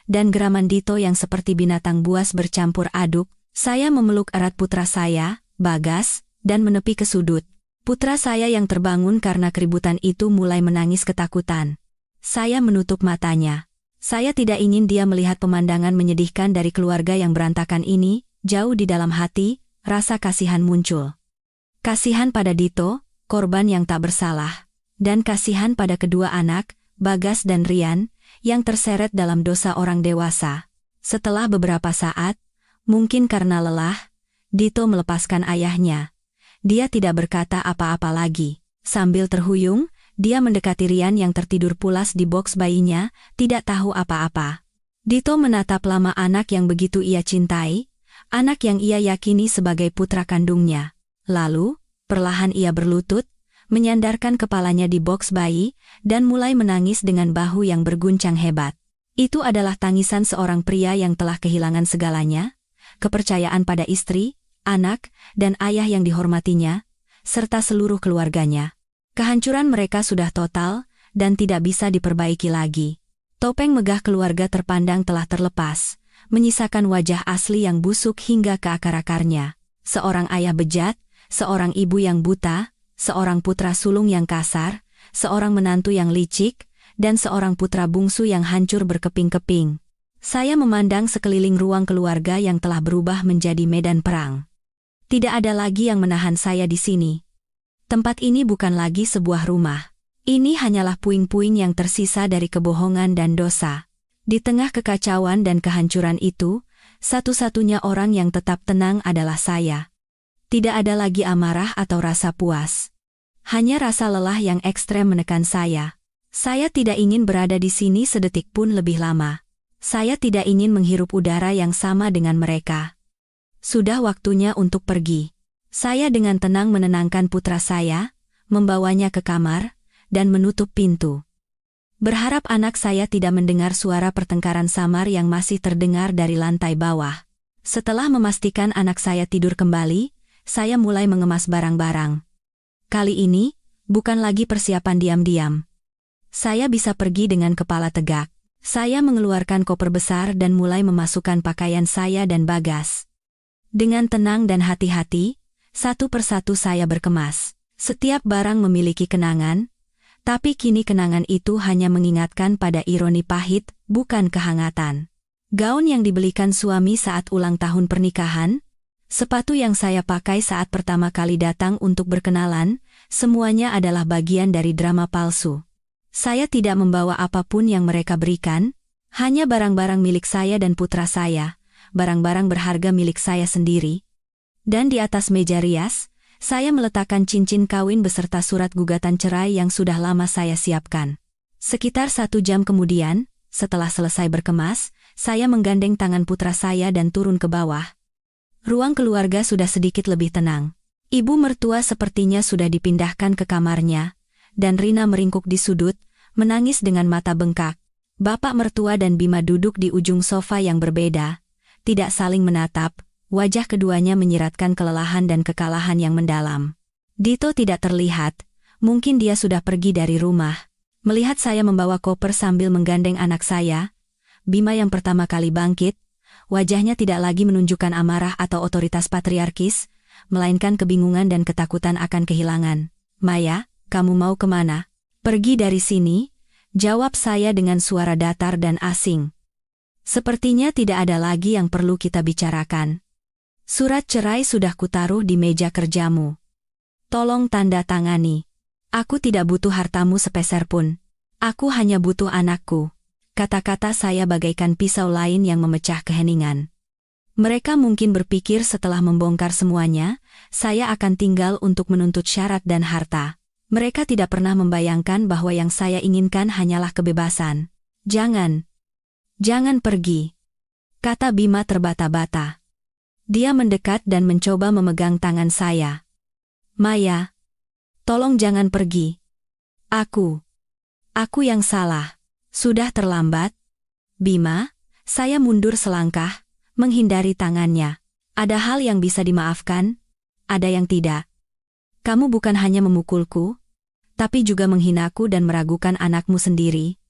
dan geraman Dito yang seperti binatang buas bercampur aduk. Saya memeluk erat putra saya, Bagas, dan menepi ke sudut. Putra saya yang terbangun karena keributan itu mulai menangis ketakutan. Saya menutup matanya. Saya tidak ingin dia melihat pemandangan menyedihkan dari keluarga yang berantakan ini. Jauh di dalam hati, rasa kasihan muncul. Kasihan pada Dito, korban yang tak bersalah, dan kasihan pada kedua anak, Bagas dan Rian, yang terseret dalam dosa orang dewasa. Setelah beberapa saat, mungkin karena lelah, Dito melepaskan ayahnya. Dia tidak berkata apa-apa lagi. Sambil terhuyung, dia mendekati Rian yang tertidur pulas di boks bayinya, tidak tahu apa-apa. Dito menatap lama anak yang begitu ia cintai, anak yang ia yakini sebagai putra kandungnya. Lalu, perlahan ia berlutut, menyandarkan kepalanya di boks bayi, dan mulai menangis dengan bahu yang berguncang hebat. Itu adalah tangisan seorang pria yang telah kehilangan segalanya, kepercayaan pada istri, anak, dan ayah yang dihormatinya, serta seluruh keluarganya. Kehancuran mereka sudah total dan tidak bisa diperbaiki lagi. Topeng megah keluarga terpandang telah terlepas, menyisakan wajah asli yang busuk hingga ke akar-akarnya. Seorang ayah bejat, seorang ibu yang buta, seorang putra sulung yang kasar, seorang menantu yang licik, dan seorang putra bungsu yang hancur berkeping-keping. Saya memandang sekeliling ruang keluarga yang telah berubah menjadi medan perang. Tidak ada lagi yang menahan saya di sini. Tempat ini bukan lagi sebuah rumah. Ini hanyalah puing-puing yang tersisa dari kebohongan dan dosa. Di tengah kekacauan dan kehancuran itu, satu-satunya orang yang tetap tenang adalah saya. Tidak ada lagi amarah atau rasa puas. Hanya rasa lelah yang ekstrem menekan saya. Saya tidak ingin berada di sini sedetik pun lebih lama. Saya tidak ingin menghirup udara yang sama dengan mereka. Sudah waktunya untuk pergi. Saya dengan tenang menenangkan putra saya, membawanya ke kamar, dan menutup pintu. Berharap anak saya tidak mendengar suara pertengkaran samar yang masih terdengar dari lantai bawah. Setelah memastikan anak saya tidur kembali, saya mulai mengemas barang-barang. Kali ini, bukan lagi persiapan diam-diam. Saya bisa pergi dengan kepala tegak. Saya mengeluarkan koper besar dan mulai memasukkan pakaian saya dan bagas. Dengan tenang dan hati-hati, satu persatu saya berkemas. Setiap barang memiliki kenangan, tapi kini kenangan itu hanya mengingatkan pada ironi pahit, bukan kehangatan. Gaun yang dibelikan suami saat ulang tahun pernikahan, sepatu yang saya pakai saat pertama kali datang untuk berkenalan, semuanya adalah bagian dari drama palsu. Saya tidak membawa apapun yang mereka berikan, hanya barang-barang milik saya dan putra saya, barang-barang berharga milik saya sendiri. Dan di atas meja rias, saya meletakkan cincin kawin beserta surat gugatan cerai yang sudah lama saya siapkan. Sekitar 1 jam kemudian, setelah selesai berkemas, saya menggandeng tangan putra saya dan turun ke bawah. Ruang keluarga sudah sedikit lebih tenang. Ibu mertua sepertinya sudah dipindahkan ke kamarnya, dan Rina meringkuk di sudut, menangis dengan mata bengkak. Bapak mertua dan Bima duduk di ujung sofa yang berbeda, tidak saling menatap. Wajah keduanya menyiratkan kelelahan dan kekalahan yang mendalam. Dito tidak terlihat, mungkin dia sudah pergi dari rumah. Melihat saya membawa koper sambil menggandeng anak saya, Bima yang pertama kali bangkit, wajahnya tidak lagi menunjukkan amarah atau otoritas patriarkis, melainkan kebingungan dan ketakutan akan kehilangan. "Maya, kamu mau kemana?" "Pergi dari sini," jawab saya dengan suara datar dan asing. "Sepertinya tidak ada lagi yang perlu kita bicarakan. Surat cerai sudah kutaruh di meja kerjamu. Tolong tanda tangani. Aku tidak butuh hartamu sepeser pun. Aku hanya butuh anakku." Kata-kata saya bagaikan pisau lain yang memecah keheningan. Mereka mungkin berpikir setelah membongkar semuanya, saya akan tinggal untuk menuntut syarat dan harta. Mereka tidak pernah membayangkan bahwa yang saya inginkan hanyalah kebebasan. Jangan pergi," kata Bima terbata-bata. Dia mendekat dan mencoba memegang tangan saya. "Maya, tolong jangan pergi. Aku yang salah. Sudah terlambat." "Bima," saya mundur selangkah, menghindari tangannya. "Ada hal yang bisa dimaafkan, ada yang tidak. Kamu bukan hanya memukulku, tapi juga menghinaku dan meragukan anakmu sendiri.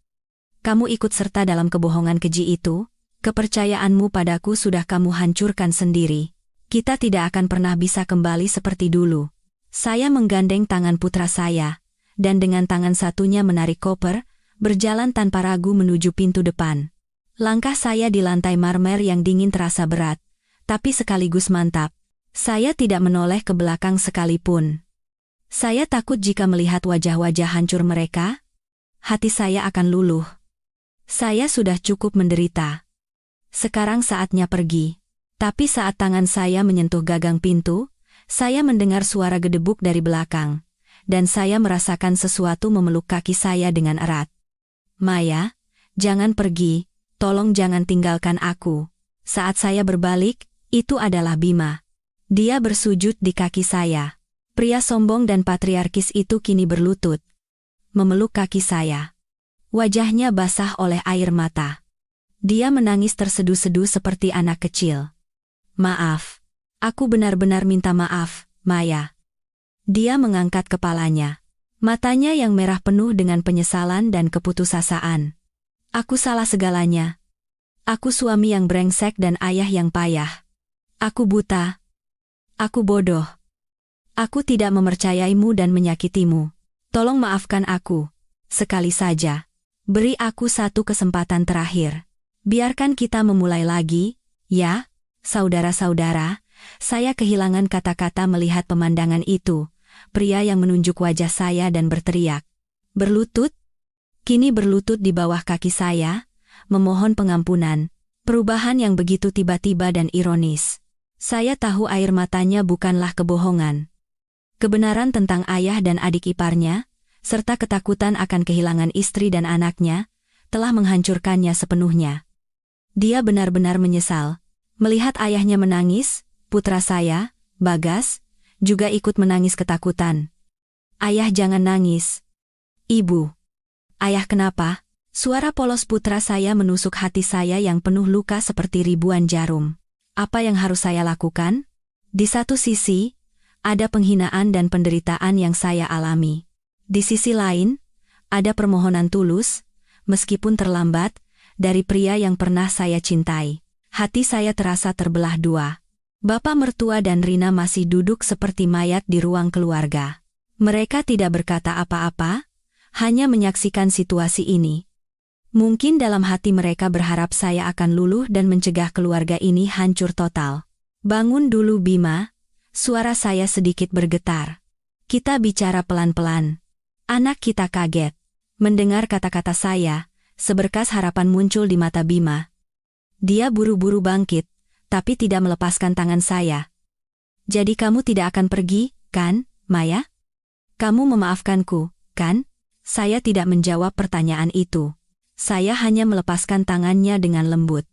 Kamu ikut serta dalam kebohongan keji itu. Kepercayaanmu padaku sudah kamu hancurkan sendiri. Kita tidak akan pernah bisa kembali seperti dulu." Saya menggandeng tangan putra saya, dan dengan tangan satunya menarik koper, berjalan tanpa ragu menuju pintu depan. Langkah saya di lantai marmer yang dingin terasa berat, tapi sekaligus mantap. Saya tidak menoleh ke belakang sekalipun. Saya takut jika melihat wajah-wajah hancur mereka, hati saya akan luluh. Saya sudah cukup menderita. Sekarang saatnya pergi. Tapi saat tangan saya menyentuh gagang pintu, saya mendengar suara gedebuk dari belakang, dan saya merasakan sesuatu memeluk kaki saya dengan erat. "Maya, jangan pergi, tolong jangan tinggalkan aku." Saat saya berbalik, itu adalah Bima. Dia bersujud di kaki saya. Pria sombong dan patriarkis itu kini berlutut, memeluk kaki saya. Wajahnya basah oleh air mata. Dia menangis terseduh-seduh seperti anak kecil. "Maaf. Aku benar-benar minta maaf, Maya." Dia mengangkat kepalanya. Matanya yang merah penuh dengan penyesalan dan keputusasaan. Aku salah segalanya. Aku suami yang brengsek dan ayah yang payah. Aku buta. Aku bodoh. Aku tidak mempercayaimu dan menyakitimu. Tolong maafkan aku. Sekali saja. Beri aku satu kesempatan terakhir. Biarkan kita memulai lagi, ya, saudara-saudara. Saya kehilangan kata-kata melihat pemandangan itu. Pria yang menunjuk wajah saya dan berteriak. Berlutut? Kini berlutut di bawah kaki saya, memohon pengampunan. Perubahan yang begitu tiba-tiba dan ironis. Saya tahu air matanya bukanlah kebohongan. Kebenaran tentang ayah dan adik iparnya, serta ketakutan akan kehilangan istri dan anaknya, telah menghancurkannya sepenuhnya. Dia benar-benar menyesal. Melihat ayahnya menangis, putra saya, Bagas, juga ikut menangis ketakutan. Ayah jangan nangis. Ibu. Ayah kenapa? Suara polos putra saya menusuk hati saya yang penuh luka seperti ribuan jarum. Apa yang harus saya lakukan? Di satu sisi, ada penghinaan dan penderitaan yang saya alami. Di sisi lain, ada permohonan tulus, meskipun terlambat, dari pria yang pernah saya cintai. Hati saya terasa terbelah dua. Bapak mertua dan Rina masih duduk seperti mayat di ruang keluarga. Mereka tidak berkata apa-apa, hanya menyaksikan situasi ini. Mungkin dalam hati mereka berharap saya akan luluh dan mencegah keluarga ini hancur total. Bangun dulu Bima, suara saya sedikit bergetar. Kita bicara pelan-pelan. Anak kita kaget. Mendengar kata-kata saya, seberkas harapan muncul di mata Bima. Dia buru-buru bangkit, tapi tidak melepaskan tangan saya. Jadi kamu tidak akan pergi, kan, Maya? Kamu memaafkanku, kan? Saya tidak menjawab pertanyaan itu. Saya hanya melepaskan tangannya dengan lembut.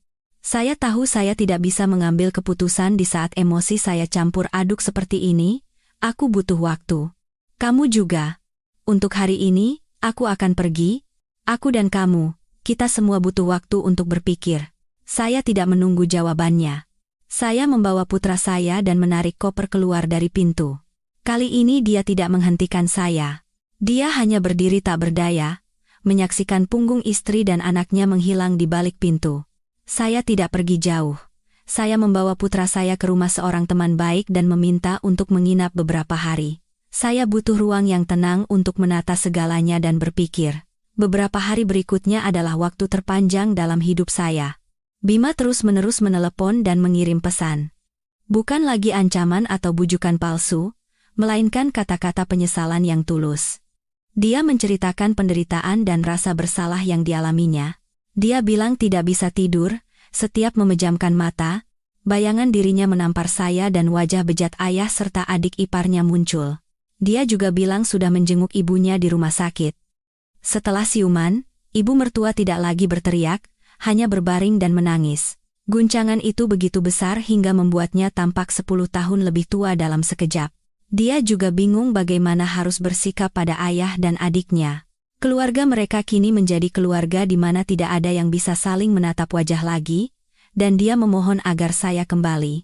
Saya tahu saya tidak bisa mengambil keputusan di saat emosi saya campur aduk seperti ini. Aku butuh waktu. Kamu juga. Untuk hari ini, aku akan pergi. Aku dan kamu, kita semua butuh waktu untuk berpikir. Saya tidak menunggu jawabannya. Saya membawa putra saya dan menarik koper keluar dari pintu. Kali ini dia tidak menghentikan saya. Dia hanya berdiri tak berdaya, menyaksikan punggung istri dan anaknya menghilang di balik pintu. Saya tidak pergi jauh. Saya membawa putra saya ke rumah seorang teman baik dan meminta untuk menginap beberapa hari. Saya butuh ruang yang tenang untuk menata segalanya dan berpikir. Beberapa hari berikutnya adalah waktu terpanjang dalam hidup saya. Bima terus-menerus menelepon dan mengirim pesan. Bukan lagi ancaman atau bujukan palsu, melainkan kata-kata penyesalan yang tulus. Dia menceritakan penderitaan dan rasa bersalah yang dialaminya. Dia bilang tidak bisa tidur, setiap memejamkan mata, bayangan dirinya menampar saya dan wajah bejat ayah serta adik iparnya muncul. Dia juga bilang sudah menjenguk ibunya di rumah sakit. Setelah siuman, ibu mertua tidak lagi berteriak, hanya berbaring dan menangis. Guncangan itu begitu besar hingga membuatnya tampak 10 tahun lebih tua dalam sekejap. Dia juga bingung bagaimana harus bersikap pada ayah dan adiknya. Keluarga mereka kini menjadi keluarga di mana tidak ada yang bisa saling menatap wajah lagi, dan dia memohon agar saya kembali.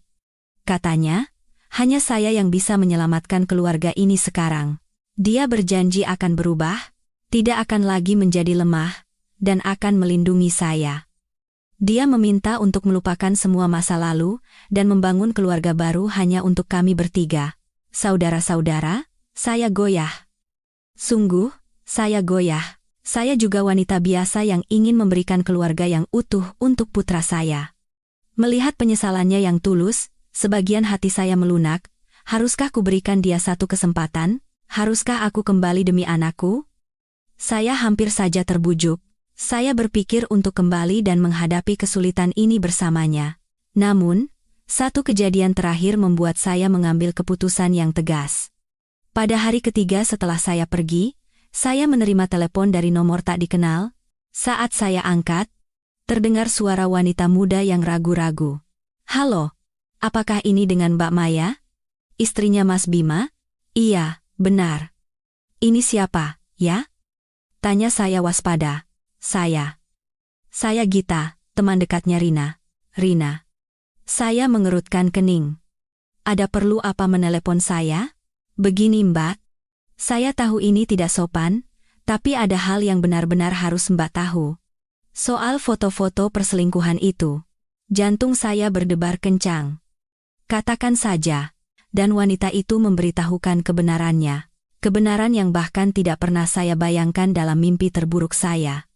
Katanya, hanya saya yang bisa menyelamatkan keluarga ini sekarang. Dia berjanji akan berubah, tidak akan lagi menjadi lemah, dan akan melindungi saya. Dia meminta untuk melupakan semua masa lalu, dan membangun keluarga baru hanya untuk kami bertiga. Saudara-saudara, saya goyah. Sungguh, saya goyah. Saya juga wanita biasa yang ingin memberikan keluarga yang utuh untuk putra saya. Melihat penyesalannya yang tulus, sebagian hati saya melunak. Haruskah kuberikan dia satu kesempatan? Haruskah aku kembali demi anakku? Saya hampir saja terbujuk. Saya berpikir untuk kembali dan menghadapi kesulitan ini bersamanya. Namun, satu kejadian terakhir membuat saya mengambil keputusan yang tegas. Pada hari ketiga setelah saya pergi, saya menerima telepon dari nomor tak dikenal. Saat saya angkat, terdengar suara wanita muda yang ragu-ragu. Halo, apakah ini dengan Mbak Maya? Istrinya Mas Bima? Iya, benar. Ini siapa, ya? Tanya saya waspada. Saya Gita, teman dekatnya Rina. Rina. Saya mengerutkan kening. Ada perlu apa menelepon saya? Begini Mbak, Saya tahu ini tidak sopan, tapi ada hal yang benar-benar harus Mbak tahu. Soal foto-foto perselingkuhan itu. Jantung saya berdebar kencang. Katakan saja. Dan wanita itu memberitahukan kebenarannya. Kebenaran yang bahkan tidak pernah saya bayangkan dalam mimpi terburuk saya.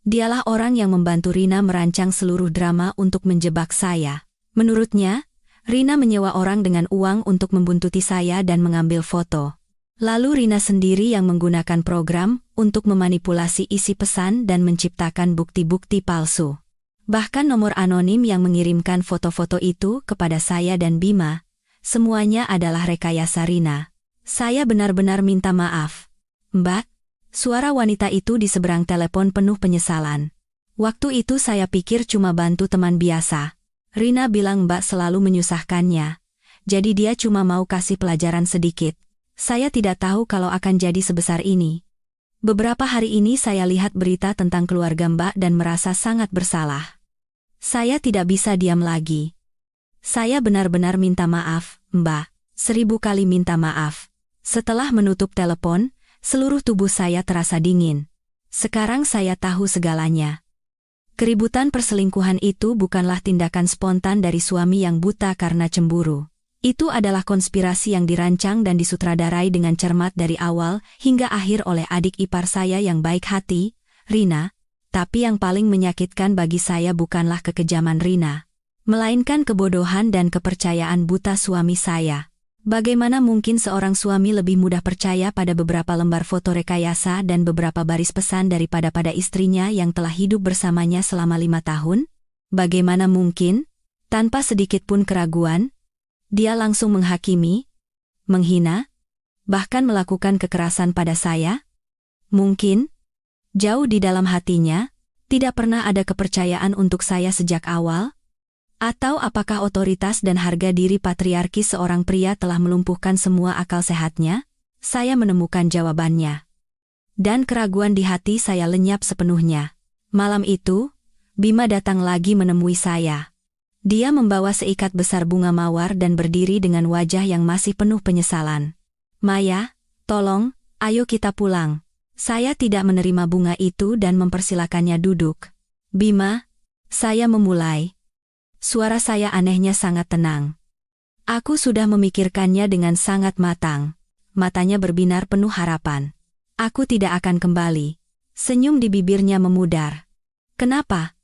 Dialah orang yang membantu Rina merancang seluruh drama untuk menjebak saya. Menurutnya, Rina menyewa orang dengan uang untuk membuntuti saya dan mengambil foto. Lalu Rina sendiri yang menggunakan program untuk memanipulasi isi pesan dan menciptakan bukti-bukti palsu. Bahkan nomor anonim yang mengirimkan foto-foto itu kepada saya dan Bima, semuanya adalah rekayasa Rina. Saya benar-benar minta maaf. Mbak, suara wanita itu di seberang telepon penuh penyesalan. Waktu itu saya pikir cuma bantu teman biasa. Rina bilang Mbak selalu menyusahkannya. Jadi dia cuma mau kasih pelajaran sedikit. Saya tidak tahu kalau akan jadi sebesar ini. Beberapa hari ini saya lihat berita tentang keluarga Mbak dan merasa sangat bersalah. Saya tidak bisa diam lagi. Saya benar-benar minta maaf, Mbak. 1000 kali minta maaf. Setelah menutup telepon, seluruh tubuh saya terasa dingin. Sekarang saya tahu segalanya. Keributan perselingkuhan itu bukanlah tindakan spontan dari suami yang buta karena cemburu. Itu adalah konspirasi yang dirancang dan disutradarai dengan cermat dari awal hingga akhir oleh adik ipar saya yang baik hati, Rina. Tapi yang paling menyakitkan bagi saya bukanlah kekejaman Rina, melainkan kebodohan dan kepercayaan buta suami saya. Bagaimana mungkin seorang suami lebih mudah percaya pada beberapa lembar foto rekayasa dan beberapa baris pesan daripada pada istrinya yang telah hidup bersamanya selama 5 tahun? Bagaimana mungkin? Tanpa sedikit pun keraguan, dia langsung menghakimi, menghina, bahkan melakukan kekerasan pada saya? Mungkin, jauh di dalam hatinya, tidak pernah ada kepercayaan untuk saya sejak awal? Atau apakah otoritas dan harga diri patriarki seorang pria telah melumpuhkan semua akal sehatnya? Saya menemukan jawabannya. Dan keraguan di hati saya lenyap sepenuhnya. Malam itu, Bima datang lagi menemui saya. Dia membawa seikat besar bunga mawar dan berdiri dengan wajah yang masih penuh penyesalan. Maya, tolong, ayo kita pulang. Saya tidak menerima bunga itu dan mempersilakannya duduk. Bima, saya memulai. Suara saya anehnya sangat tenang. Aku sudah memikirkannya dengan sangat matang. Matanya berbinar penuh harapan. Aku tidak akan kembali. Senyum di bibirnya memudar. Kenapa?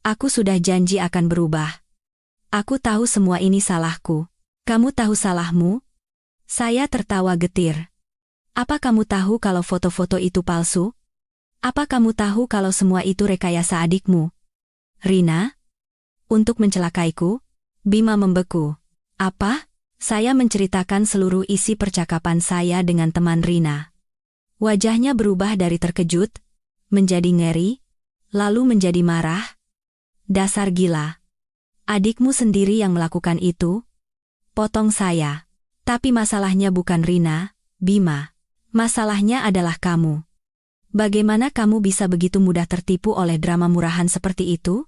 Aku sudah janji akan berubah. Aku tahu semua ini salahku. Kamu tahu salahmu? Saya tertawa getir. Apa kamu tahu kalau foto-foto itu palsu? Apa kamu tahu kalau semua itu rekayasa adikmu? Rina? Untuk mencelakaiku? Bima membeku. Apa? Saya menceritakan seluruh isi percakapan saya dengan teman Rina. Wajahnya berubah dari terkejut, menjadi ngeri, lalu menjadi marah. Dasar gila. Adikmu sendiri yang melakukan itu? Potong saya. Tapi masalahnya bukan Rina, Bima. Masalahnya adalah kamu. Bagaimana kamu bisa begitu mudah tertipu oleh drama murahan seperti itu?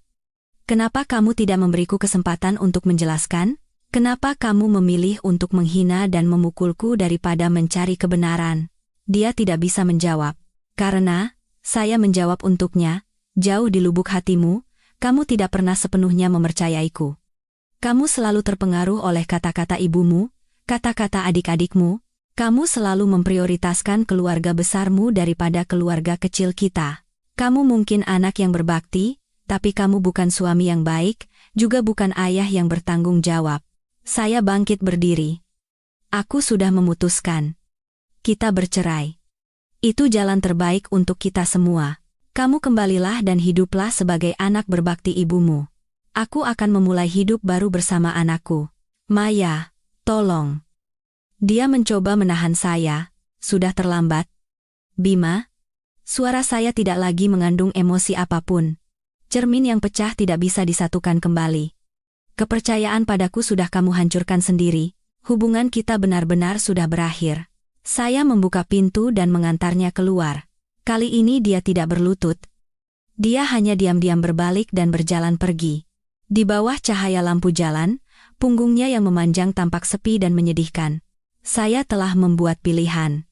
Kenapa kamu tidak memberiku kesempatan untuk menjelaskan? Kenapa kamu memilih untuk menghina dan memukulku daripada mencari kebenaran? Dia tidak bisa menjawab. Karena, saya menjawab untuknya, jauh di lubuk hatimu, kamu tidak pernah sepenuhnya mempercayaiku. Kamu selalu terpengaruh oleh kata-kata ibumu, kata-kata adik-adikmu. Kamu selalu memprioritaskan keluarga besarmu daripada keluarga kecil kita. Kamu mungkin anak yang berbakti, tapi kamu bukan suami yang baik, juga bukan ayah yang bertanggung jawab. Saya bangkit berdiri. Aku sudah memutuskan. Kita bercerai. Itu jalan terbaik untuk kita semua. Kamu kembalilah dan hiduplah sebagai anak berbakti ibumu. Aku akan memulai hidup baru bersama anakku. Maya, tolong. Dia mencoba menahan saya. Sudah terlambat. Bima, suara saya tidak lagi mengandung emosi apapun. Cermin yang pecah tidak bisa disatukan kembali. Kepercayaan padaku sudah kamu hancurkan sendiri. Hubungan kita benar-benar sudah berakhir. Saya membuka pintu dan mengantarnya keluar. Kali ini dia tidak berlutut. Dia hanya diam-diam berbalik dan berjalan pergi. Di bawah cahaya lampu jalan, punggungnya yang memanjang tampak sepi dan menyedihkan. Saya telah membuat pilihan.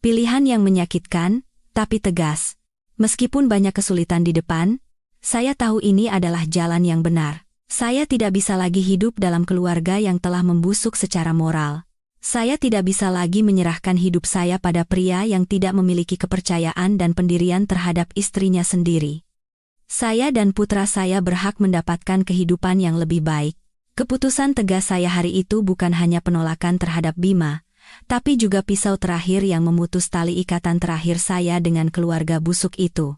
Pilihan yang menyakitkan, tapi tegas. Meskipun banyak kesulitan di depan, saya tahu ini adalah jalan yang benar. Saya tidak bisa lagi hidup dalam keluarga yang telah membusuk secara moral. Saya tidak bisa lagi menyerahkan hidup saya pada pria yang tidak memiliki kepercayaan dan pendirian terhadap istrinya sendiri. Saya dan putra saya berhak mendapatkan kehidupan yang lebih baik. Keputusan tegas saya hari itu bukan hanya penolakan terhadap Bima, tapi juga pisau terakhir yang memutus tali ikatan terakhir saya dengan keluarga busuk itu.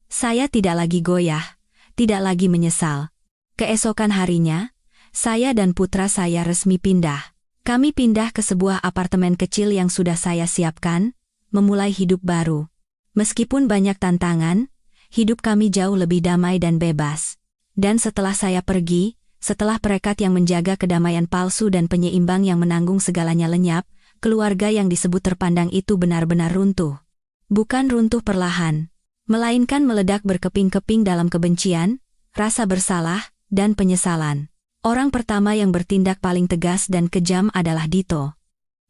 Saya tidak lagi goyah, tidak lagi menyesal. Keesokan harinya, saya dan putra saya resmi pindah. Kami pindah ke sebuah apartemen kecil yang sudah saya siapkan, memulai hidup baru. Meskipun banyak tantangan, hidup kami jauh lebih damai dan bebas. Dan setelah saya pergi, setelah perekat yang menjaga kedamaian palsu dan penyeimbang yang menanggung segalanya lenyap, keluarga yang disebut terpandang itu benar-benar runtuh. Bukan runtuh perlahan, melainkan meledak berkeping-keping dalam kebencian, rasa bersalah, dan penyesalan. Orang pertama yang bertindak paling tegas dan kejam adalah Dito.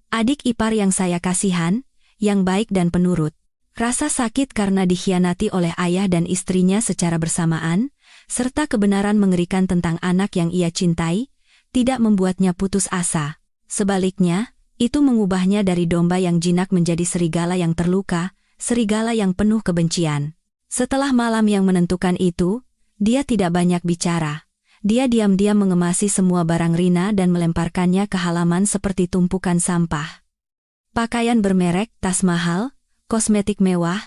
Adik ipar yang saya kasihan, yang baik dan penurut. Rasa sakit karena dikhianati oleh ayah dan istrinya secara bersamaan, serta kebenaran mengerikan tentang anak yang ia cintai, tidak membuatnya putus asa. Sebaliknya, itu mengubahnya dari domba yang jinak menjadi serigala yang terluka, serigala yang penuh kebencian. Setelah malam yang menentukan itu, dia tidak banyak bicara. Dia diam-diam mengemasi semua barang Rina dan melemparkannya ke halaman seperti tumpukan sampah. Pakaian bermerek, tas mahal, kosmetik mewah,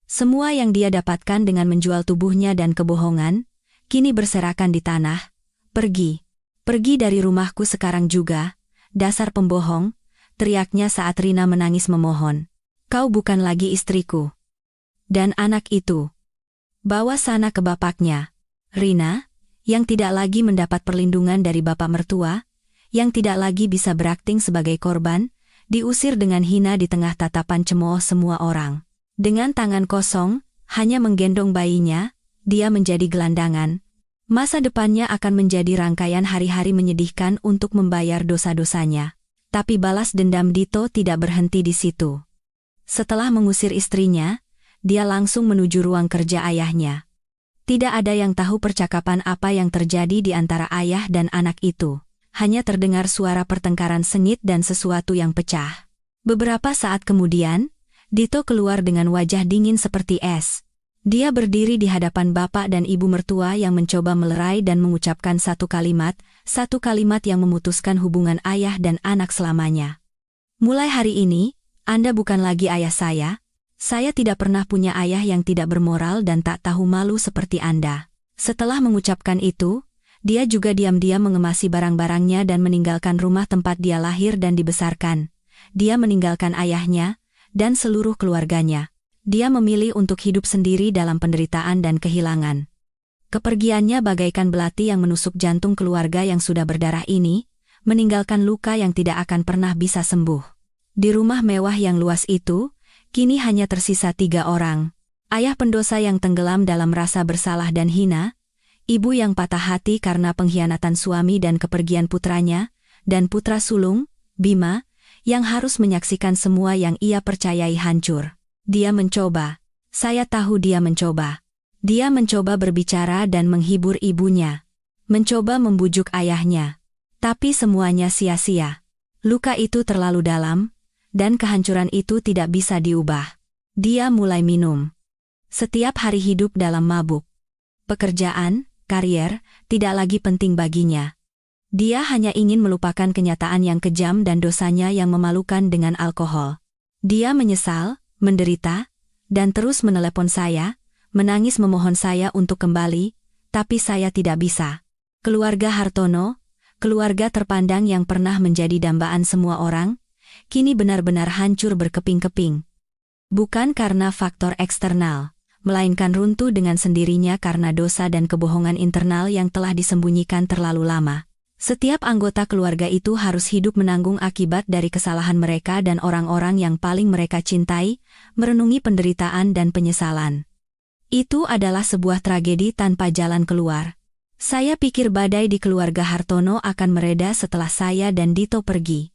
semua yang dia dapatkan dengan menjual tubuhnya dan kebohongan, kini berserakan di tanah. Pergi. Pergi dari rumahku sekarang juga, dasar pembohong, teriaknya saat Rina menangis memohon. Kau bukan lagi istriku. Dan anak itu. Bawa sana ke bapaknya. Rina, yang tidak lagi mendapat perlindungan dari bapak mertua, yang tidak lagi bisa berakting sebagai korban, diusir dengan hina di tengah tatapan cemooh semua orang. Dengan tangan kosong, hanya menggendong bayinya, dia menjadi gelandangan. Masa depannya akan menjadi rangkaian hari-hari menyedihkan untuk membayar dosa-dosanya. Tapi balas dendam Dito tidak berhenti di situ. Setelah mengusir istrinya, dia langsung menuju ruang kerja ayahnya. Tidak ada yang tahu percakapan apa yang terjadi di antara ayah dan anak itu. Hanya terdengar suara pertengkaran sengit dan sesuatu yang pecah. Beberapa saat kemudian, Dito keluar dengan wajah dingin seperti es. Dia berdiri di hadapan bapak dan ibu mertua yang mencoba melerai dan mengucapkan satu kalimat yang memutuskan hubungan ayah dan anak selamanya. Mulai hari ini, Anda bukan lagi ayah saya. Saya tidak pernah punya ayah yang tidak bermoral dan tak tahu malu seperti Anda. Setelah mengucapkan itu, dia juga diam-diam mengemasi barang-barangnya dan meninggalkan rumah tempat dia lahir dan dibesarkan. Dia meninggalkan ayahnya dan seluruh keluarganya. Dia memilih untuk hidup sendiri dalam penderitaan dan kehilangan. Kepergiannya bagaikan belati yang menusuk jantung keluarga yang sudah berdarah ini, meninggalkan luka yang tidak akan pernah bisa sembuh. Di rumah mewah yang luas itu, kini hanya tersisa 3 orang. Ayah pendosa yang tenggelam dalam rasa bersalah dan hina, ibu yang patah hati karena pengkhianatan suami dan kepergian putranya, dan putra sulung, Bima, yang harus menyaksikan semua yang ia percayai hancur. Dia mencoba. Saya tahu dia mencoba. Dia mencoba berbicara dan menghibur ibunya. Mencoba membujuk ayahnya. Tapi semuanya sia-sia. Luka itu terlalu dalam, dan kehancuran itu tidak bisa diubah. Dia mulai minum. Setiap hari hidup dalam mabuk. Pekerjaan, karier, tidak lagi penting baginya. Dia hanya ingin melupakan kenyataan yang kejam dan dosanya yang memalukan dengan alkohol. Dia menyesal, menderita, dan terus menelepon saya, menangis memohon saya untuk kembali, tapi saya tidak bisa. Keluarga Hartono, keluarga terpandang yang pernah menjadi dambaan semua orang, kini benar-benar hancur berkeping-keping. Bukan karena faktor eksternal, melainkan runtuh dengan sendirinya karena dosa dan kebohongan internal yang telah disembunyikan terlalu lama. Setiap anggota keluarga itu harus hidup menanggung akibat dari kesalahan mereka dan orang-orang yang paling mereka cintai, merenungi penderitaan dan penyesalan. Itu adalah sebuah tragedi tanpa jalan keluar. Saya pikir badai di keluarga Hartono akan mereda setelah saya dan Dito pergi.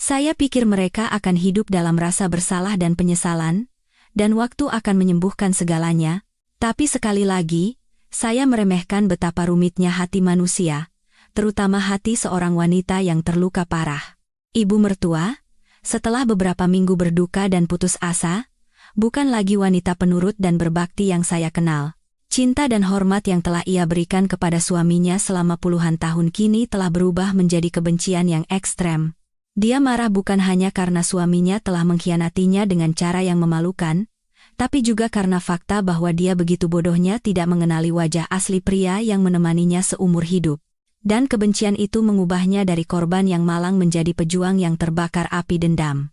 Saya pikir mereka akan hidup dalam rasa bersalah dan penyesalan, dan waktu akan menyembuhkan segalanya, tapi sekali lagi, saya meremehkan betapa rumitnya hati manusia, terutama hati seorang wanita yang terluka parah. Ibu mertua, setelah beberapa minggu berduka dan putus asa, bukan lagi wanita penurut dan berbakti yang saya kenal. Cinta dan hormat yang telah ia berikan kepada suaminya selama puluhan tahun kini telah berubah menjadi kebencian yang ekstrem. Dia marah bukan hanya karena suaminya telah mengkhianatinya dengan cara yang memalukan, tapi juga karena fakta bahwa dia begitu bodohnya tidak mengenali wajah asli pria yang menemaninya seumur hidup. Dan kebencian itu mengubahnya dari korban yang malang menjadi pejuang yang terbakar api dendam.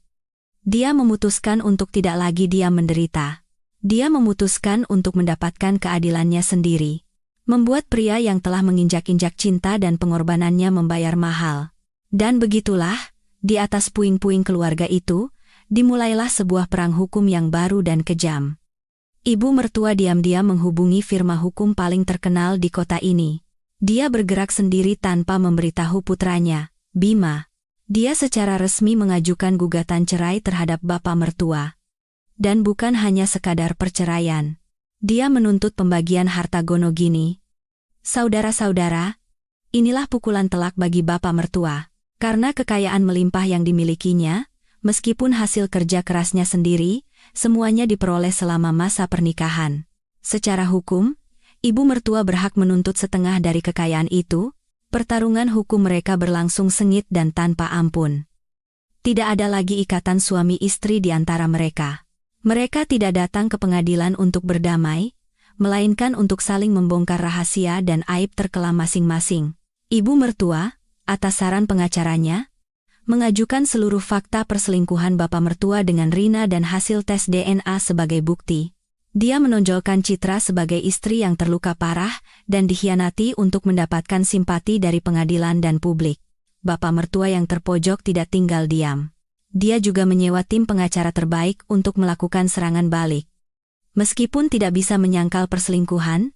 Dia memutuskan untuk tidak lagi diam menderita. Dia memutuskan untuk mendapatkan keadilannya sendiri. Membuat pria yang telah menginjak-injak cinta dan pengorbanannya membayar mahal. Dan begitulah, di atas puing-puing keluarga itu, dimulailah sebuah perang hukum yang baru dan kejam. Ibu mertua diam-diam menghubungi firma hukum paling terkenal di kota ini. Dia bergerak sendiri tanpa memberitahu putranya, Bima. Dia secara resmi mengajukan gugatan cerai terhadap bapak mertua. Dan bukan hanya sekadar perceraian. Dia menuntut pembagian harta Gonogini. Saudara-saudara, inilah pukulan telak bagi bapak mertua. Karena kekayaan melimpah yang dimilikinya, meskipun hasil kerja kerasnya sendiri, semuanya diperoleh selama masa pernikahan. Secara hukum, ibu mertua berhak menuntut setengah dari kekayaan itu. Pertarungan hukum mereka berlangsung sengit dan tanpa ampun. Tidak ada lagi ikatan suami istri di antara mereka. Mereka tidak datang ke pengadilan untuk berdamai, melainkan untuk saling membongkar rahasia dan aib terkelam masing-masing. Ibu mertua, atas saran pengacaranya, mengajukan seluruh fakta perselingkuhan bapak mertua dengan Rina dan hasil tes DNA sebagai bukti. Dia menonjolkan Citra sebagai istri yang terluka parah dan dikhianati untuk mendapatkan simpati dari pengadilan dan publik. Bapak mertua yang terpojok tidak tinggal diam. Dia juga menyewa tim pengacara terbaik untuk melakukan serangan balik. Meskipun tidak bisa menyangkal perselingkuhan,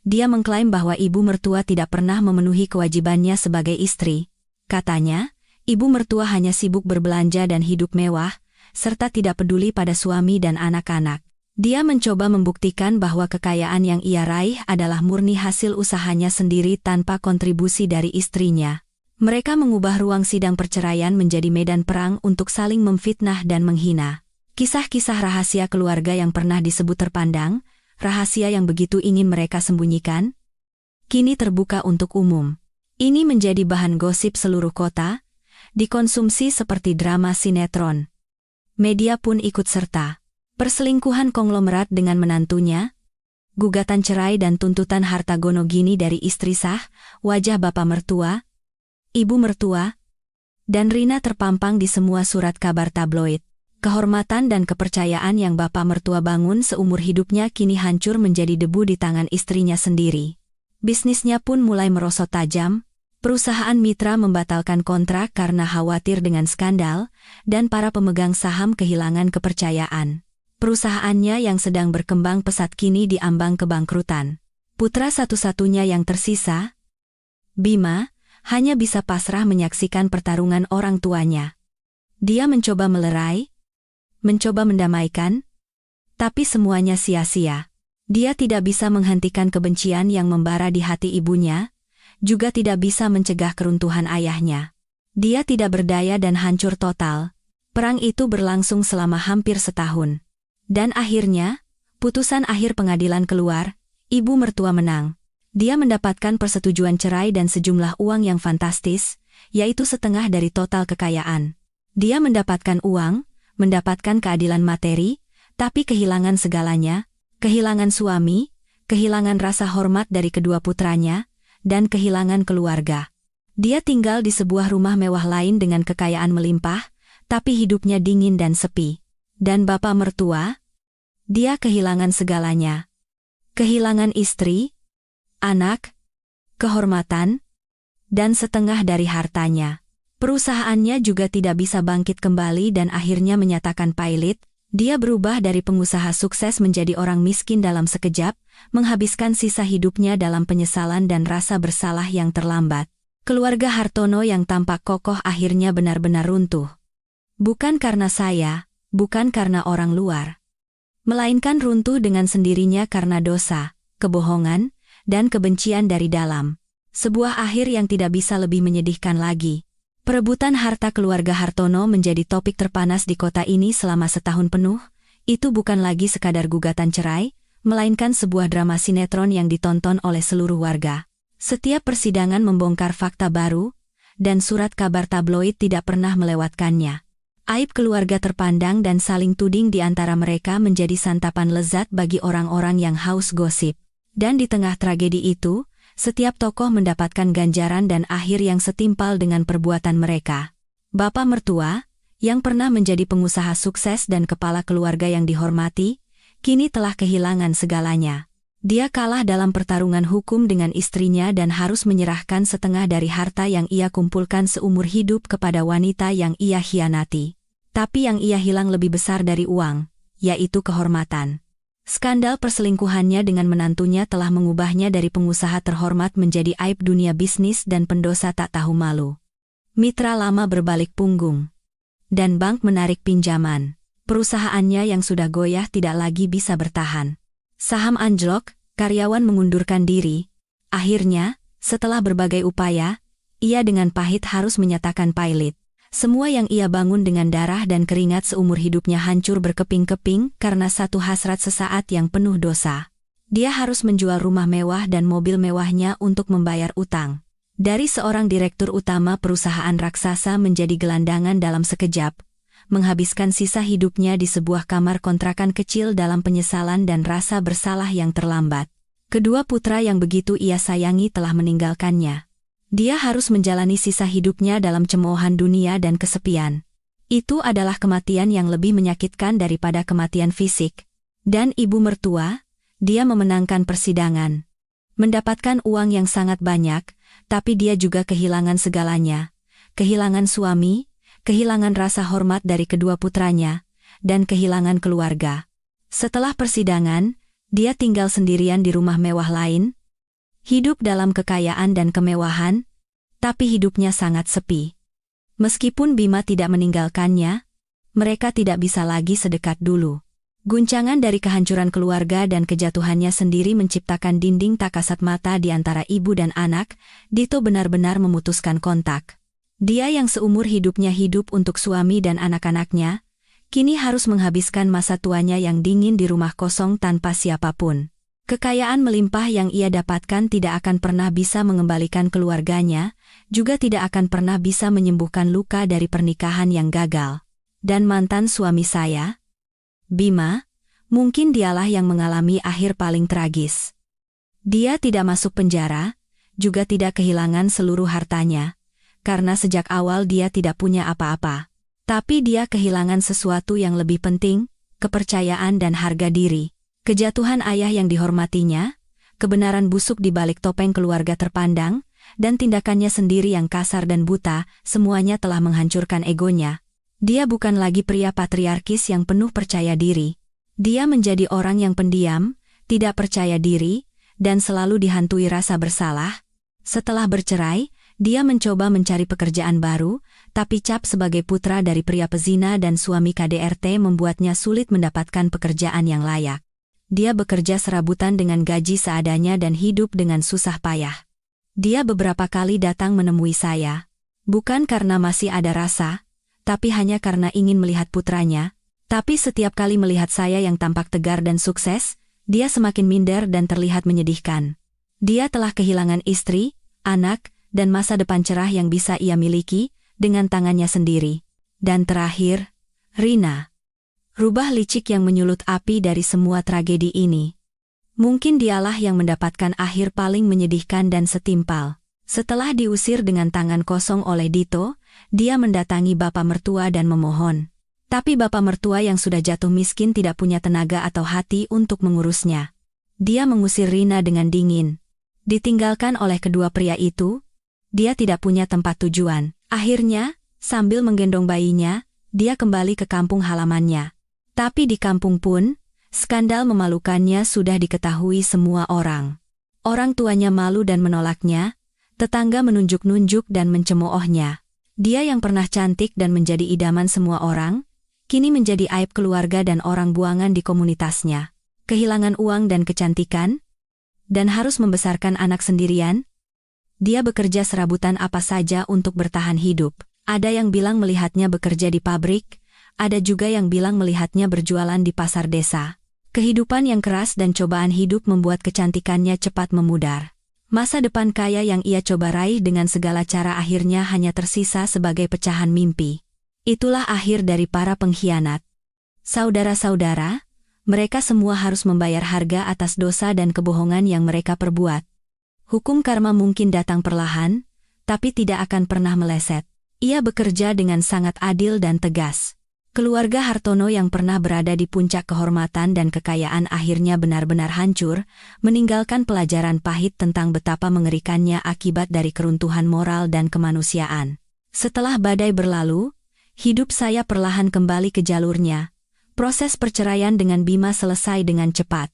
dia mengklaim bahwa ibu mertua tidak pernah memenuhi kewajibannya sebagai istri. Katanya, ibu mertua hanya sibuk berbelanja dan hidup mewah, serta tidak peduli pada suami dan anak-anak. Dia mencoba membuktikan bahwa kekayaan yang ia raih adalah murni hasil usahanya sendiri tanpa kontribusi dari istrinya. Mereka mengubah ruang sidang perceraian menjadi medan perang untuk saling memfitnah dan menghina. Kisah-kisah rahasia keluarga yang pernah disebut terpandang, rahasia yang begitu ingin mereka sembunyikan, kini terbuka untuk umum. Ini menjadi bahan gosip seluruh kota, dikonsumsi seperti drama sinetron. Media pun ikut serta. Perselingkuhan konglomerat dengan menantunya, gugatan cerai dan tuntutan harta Gonogini dari istri sah, wajah bapak mertua, ibu mertua, dan Rina terpampang di semua surat kabar tabloid. Kehormatan dan kepercayaan yang bapak mertua bangun seumur hidupnya kini hancur menjadi debu di tangan istrinya sendiri. Bisnisnya pun mulai merosot tajam, perusahaan mitra membatalkan kontrak karena khawatir dengan skandal, dan para pemegang saham kehilangan kepercayaan. Perusahaannya yang sedang berkembang pesat kini diambang kebangkrutan. Putra satu-satunya yang tersisa, Bima, hanya bisa pasrah menyaksikan pertarungan orang tuanya. Dia mencoba melerai, mencoba mendamaikan, tapi semuanya sia-sia. Dia tidak bisa menghentikan kebencian yang membara di hati ibunya, juga tidak bisa mencegah keruntuhan ayahnya. Dia tidak berdaya dan hancur total. Perang itu berlangsung selama hampir setahun. Dan akhirnya, putusan akhir pengadilan keluar, ibu mertua menang. Dia mendapatkan persetujuan cerai dan sejumlah uang yang fantastis, yaitu setengah dari total kekayaan. Dia mendapatkan uang, mendapatkan keadilan materi, tapi kehilangan segalanya, kehilangan suami, kehilangan rasa hormat dari kedua putranya, dan kehilangan keluarga. Dia tinggal di sebuah rumah mewah lain dengan kekayaan melimpah, tapi hidupnya dingin dan sepi. Dan bapak mertua, dia kehilangan segalanya. Kehilangan istri, anak, kehormatan, dan setengah dari hartanya. Perusahaannya juga tidak bisa bangkit kembali dan akhirnya menyatakan pailit. Dia berubah dari pengusaha sukses menjadi orang miskin dalam sekejap, menghabiskan sisa hidupnya dalam penyesalan dan rasa bersalah yang terlambat. Keluarga Hartono yang tampak kokoh akhirnya benar-benar runtuh. Bukan karena saya, bukan karena orang luar. Melainkan runtuh dengan sendirinya karena dosa, kebohongan, dan kebencian dari dalam. Sebuah akhir yang tidak bisa lebih menyedihkan lagi. Perebutan harta keluarga Hartono menjadi topik terpanas di kota ini selama setahun penuh. Itu bukan lagi sekadar gugatan cerai, melainkan sebuah drama sinetron yang ditonton oleh seluruh warga. Setiap persidangan membongkar fakta baru, dan surat kabar tabloid tidak pernah melewatkannya. Aib keluarga terpandang dan saling tuding di antara mereka menjadi santapan lezat bagi orang-orang yang haus gosip. Dan di tengah tragedi itu, setiap tokoh mendapatkan ganjaran dan akhir yang setimpal dengan perbuatan mereka. Bapak mertua, yang pernah menjadi pengusaha sukses dan kepala keluarga yang dihormati, kini telah kehilangan segalanya. Dia kalah dalam pertarungan hukum dengan istrinya dan harus menyerahkan setengah dari harta yang ia kumpulkan seumur hidup kepada wanita yang ia khianati. Tapi yang ia hilang lebih besar dari uang, yaitu kehormatan. Skandal perselingkuhannya dengan menantunya telah mengubahnya dari pengusaha terhormat menjadi aib dunia bisnis dan pendosa tak tahu malu. Mitra lama berbalik punggung. Dan bank menarik pinjaman. Perusahaannya yang sudah goyah tidak lagi bisa bertahan. Saham anjlok, karyawan mengundurkan diri. Akhirnya, setelah berbagai upaya, ia dengan pahit harus menyatakan pailit. Semua yang ia bangun dengan darah dan keringat seumur hidupnya hancur berkeping-keping karena satu hasrat sesaat yang penuh dosa. Dia harus menjual rumah mewah dan mobil mewahnya untuk membayar utang. Dari seorang direktur utama perusahaan raksasa menjadi gelandangan dalam sekejap, menghabiskan sisa hidupnya di sebuah kamar kontrakan kecil dalam penyesalan dan rasa bersalah yang terlambat. Kedua putra yang begitu ia sayangi telah meninggalkannya. Dia harus menjalani sisa hidupnya dalam cemoohan dunia dan kesepian. Itu adalah kematian yang lebih menyakitkan daripada kematian fisik. Dan ibu mertua, dia memenangkan persidangan. Mendapatkan uang yang sangat banyak, tapi dia juga kehilangan segalanya. Kehilangan suami, kehilangan rasa hormat dari kedua putranya, dan kehilangan keluarga. Setelah persidangan, dia tinggal sendirian di rumah mewah lain, hidup dalam kekayaan dan kemewahan, tapi hidupnya sangat sepi. Meskipun Bima tidak meninggalkannya, mereka tidak bisa lagi sedekat dulu. Guncangan dari kehancuran keluarga dan kejatuhannya sendiri menciptakan dinding tak kasat mata di antara ibu dan anak. Dito benar-benar memutuskan kontak. Dia yang seumur hidupnya hidup untuk suami dan anak-anaknya, kini harus menghabiskan masa tuanya yang dingin di rumah kosong tanpa siapapun. Kekayaan melimpah yang ia dapatkan tidak akan pernah bisa mengembalikan keluarganya, juga tidak akan pernah bisa menyembuhkan luka dari pernikahan yang gagal. Dan mantan suami saya, Bima, mungkin dialah yang mengalami akhir paling tragis. Dia tidak masuk penjara, juga tidak kehilangan seluruh hartanya, karena sejak awal dia tidak punya apa-apa. Tapi dia kehilangan sesuatu yang lebih penting, kepercayaan dan harga diri. Kejatuhan ayah yang dihormatinya, kebenaran busuk di balik topeng keluarga terpandang, dan tindakannya sendiri yang kasar dan buta, semuanya telah menghancurkan egonya. Dia bukan lagi pria patriarkis yang penuh percaya diri. Dia menjadi orang yang pendiam, tidak percaya diri, dan selalu dihantui rasa bersalah. Setelah bercerai, dia mencoba mencari pekerjaan baru, tapi cap sebagai putra dari pria pezina dan suami KDRT membuatnya sulit mendapatkan pekerjaan yang layak. Dia bekerja serabutan dengan gaji seadanya dan hidup dengan susah payah. Dia beberapa kali datang menemui saya, bukan karena masih ada rasa, tapi hanya karena ingin melihat putranya. Tapi setiap kali melihat saya yang tampak tegar dan sukses, dia semakin minder dan terlihat menyedihkan. Dia telah kehilangan istri, anak, dan masa depan cerah yang bisa ia miliki dengan tangannya sendiri. Dan terakhir, Rina. Rubah licik yang menyulut api dari semua tragedi ini. Mungkin dialah yang mendapatkan akhir paling menyedihkan dan setimpal. Setelah diusir dengan tangan kosong oleh Dito, dia mendatangi bapak mertua dan memohon. Tapi bapak mertua yang sudah jatuh miskin tidak punya tenaga atau hati untuk mengurusnya. Dia mengusir Rina dengan dingin. Ditinggalkan oleh kedua pria itu, dia tidak punya tempat tujuan. Akhirnya, sambil menggendong bayinya, dia kembali ke kampung halamannya. Tapi di kampung pun, skandal memalukannya sudah diketahui semua orang. Orang tuanya malu dan menolaknya, tetangga menunjuk-nunjuk dan mencemoohnya. Dia yang pernah cantik dan menjadi idaman semua orang, kini menjadi aib keluarga dan orang buangan di komunitasnya. Kehilangan uang dan kecantikan, dan harus membesarkan anak sendirian. Dia bekerja serabutan apa saja untuk bertahan hidup. Ada yang bilang melihatnya bekerja di pabrik, ada juga yang bilang melihatnya berjualan di pasar desa. Kehidupan yang keras dan cobaan hidup membuat kecantikannya cepat memudar. Masa depan kaya yang ia coba raih dengan segala cara akhirnya hanya tersisa sebagai pecahan mimpi. Itulah akhir dari para pengkhianat. Saudara-saudara, mereka semua harus membayar harga atas dosa dan kebohongan yang mereka perbuat. Hukum karma mungkin datang perlahan, tapi tidak akan pernah meleset. Ia bekerja dengan sangat adil dan tegas. Keluarga Hartono yang pernah berada di puncak kehormatan dan kekayaan akhirnya benar-benar hancur, meninggalkan pelajaran pahit tentang betapa mengerikannya akibat dari keruntuhan moral dan kemanusiaan. Setelah badai berlalu, hidup saya perlahan kembali ke jalurnya. Proses perceraian dengan Bima selesai dengan cepat.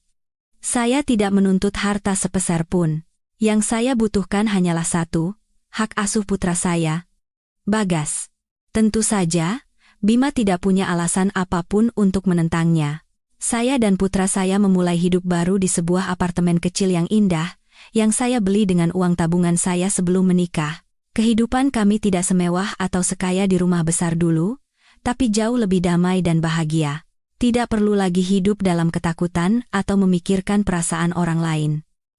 Saya tidak menuntut harta sepeser pun. Yang saya butuhkan hanyalah satu, hak asuh putra saya, Bagas. Tentu saja, Bima tidak punya alasan apapun untuk menentangnya. Saya dan putra saya memulai hidup baru di sebuah apartemen kecil yang indah, yang saya beli dengan uang tabungan saya sebelum menikah. Kehidupan kami tidak semewah atau sekaya di rumah besar dulu, tapi jauh lebih damai dan bahagia. Tidak perlu lagi hidup dalam ketakutan atau memikirkan perasaan orang lain.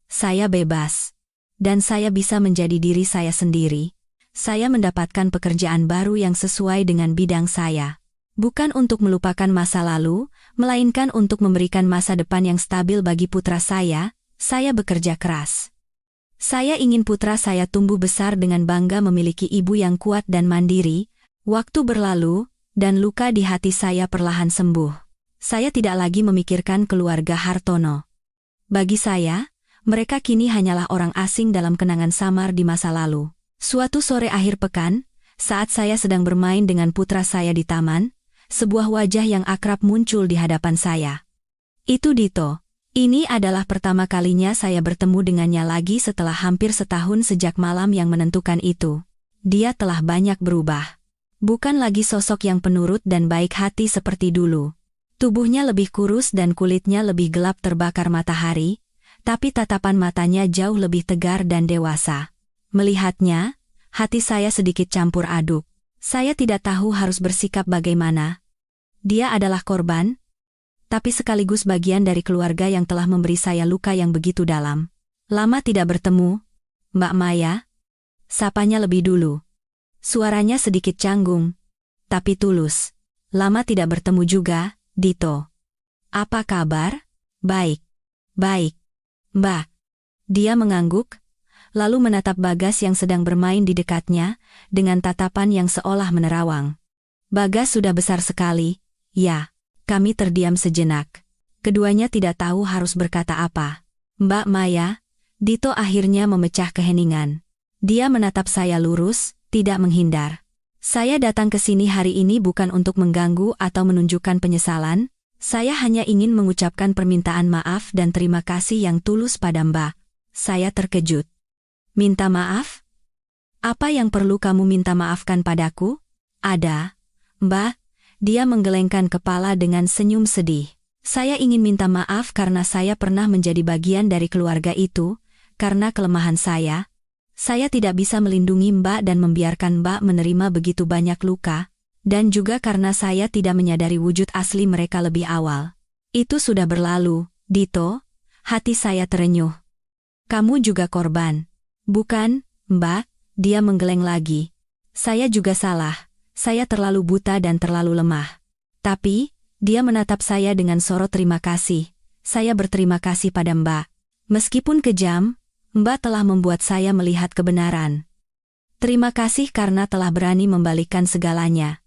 Saya bebas. Dan saya bisa menjadi diri saya sendiri. Saya mendapatkan pekerjaan baru yang sesuai dengan bidang saya. Bukan untuk melupakan masa lalu, melainkan untuk memberikan masa depan yang stabil bagi putra saya bekerja keras. Saya ingin putra saya tumbuh besar dengan bangga memiliki ibu yang kuat dan mandiri. Waktu berlalu, dan luka di hati saya perlahan sembuh. Saya tidak lagi memikirkan keluarga Hartono. Bagi saya, mereka kini hanyalah orang asing dalam kenangan samar di masa lalu. Suatu sore akhir pekan, saat saya sedang bermain dengan putra saya di taman, sebuah wajah yang akrab muncul di hadapan saya. Itu Dito. Ini adalah pertama kalinya saya bertemu dengannya lagi setelah hampir setahun sejak malam yang menentukan itu. Dia telah banyak berubah. Bukan lagi sosok yang penurut dan baik hati seperti dulu. Tubuhnya lebih kurus dan kulitnya lebih gelap terbakar matahari, tapi tatapan matanya jauh lebih tegar dan dewasa. Melihatnya, hati saya sedikit campur aduk. Saya tidak tahu harus bersikap bagaimana. Dia adalah korban, tapi sekaligus bagian dari keluarga yang telah memberi saya luka yang begitu dalam. Lama tidak bertemu, Mbak Maya. Sapanya lebih dulu. Suaranya sedikit canggung, tapi tulus. Lama tidak bertemu juga, Dito. Apa kabar? Baik. Baik. Mbak. Dia mengangguk, lalu menatap Bagas yang sedang bermain di dekatnya, dengan tatapan yang seolah menerawang. Bagas sudah besar sekali, ya. Kami terdiam sejenak. Keduanya tidak tahu harus berkata apa. Mbak Maya, Dito akhirnya memecah keheningan. Dia menatap saya lurus, tidak menghindar. Saya datang ke sini hari ini bukan untuk mengganggu atau menunjukkan penyesalan, saya hanya ingin mengucapkan permintaan maaf dan terima kasih yang tulus pada Mbak. Saya terkejut. Minta maaf? Apa yang perlu kamu minta maafkan padaku? Ada, Mbak. Dia menggelengkan kepala dengan senyum sedih. Saya ingin minta maaf karena saya pernah menjadi bagian dari keluarga itu, karena kelemahan saya tidak bisa melindungi Mbak dan membiarkan Mbak menerima begitu banyak luka, dan juga karena saya tidak menyadari wujud asli mereka lebih awal. Itu sudah berlalu, Dito. Hati saya terenyuh. Kamu juga korban. Bukan, Mbak, dia menggeleng lagi. Saya juga salah, saya terlalu buta dan terlalu lemah. Tapi, dia menatap saya dengan sorot terima kasih. Saya berterima kasih pada Mbak. Meskipun kejam, Mbak telah membuat saya melihat kebenaran. Terima kasih karena telah berani membalikkan segalanya.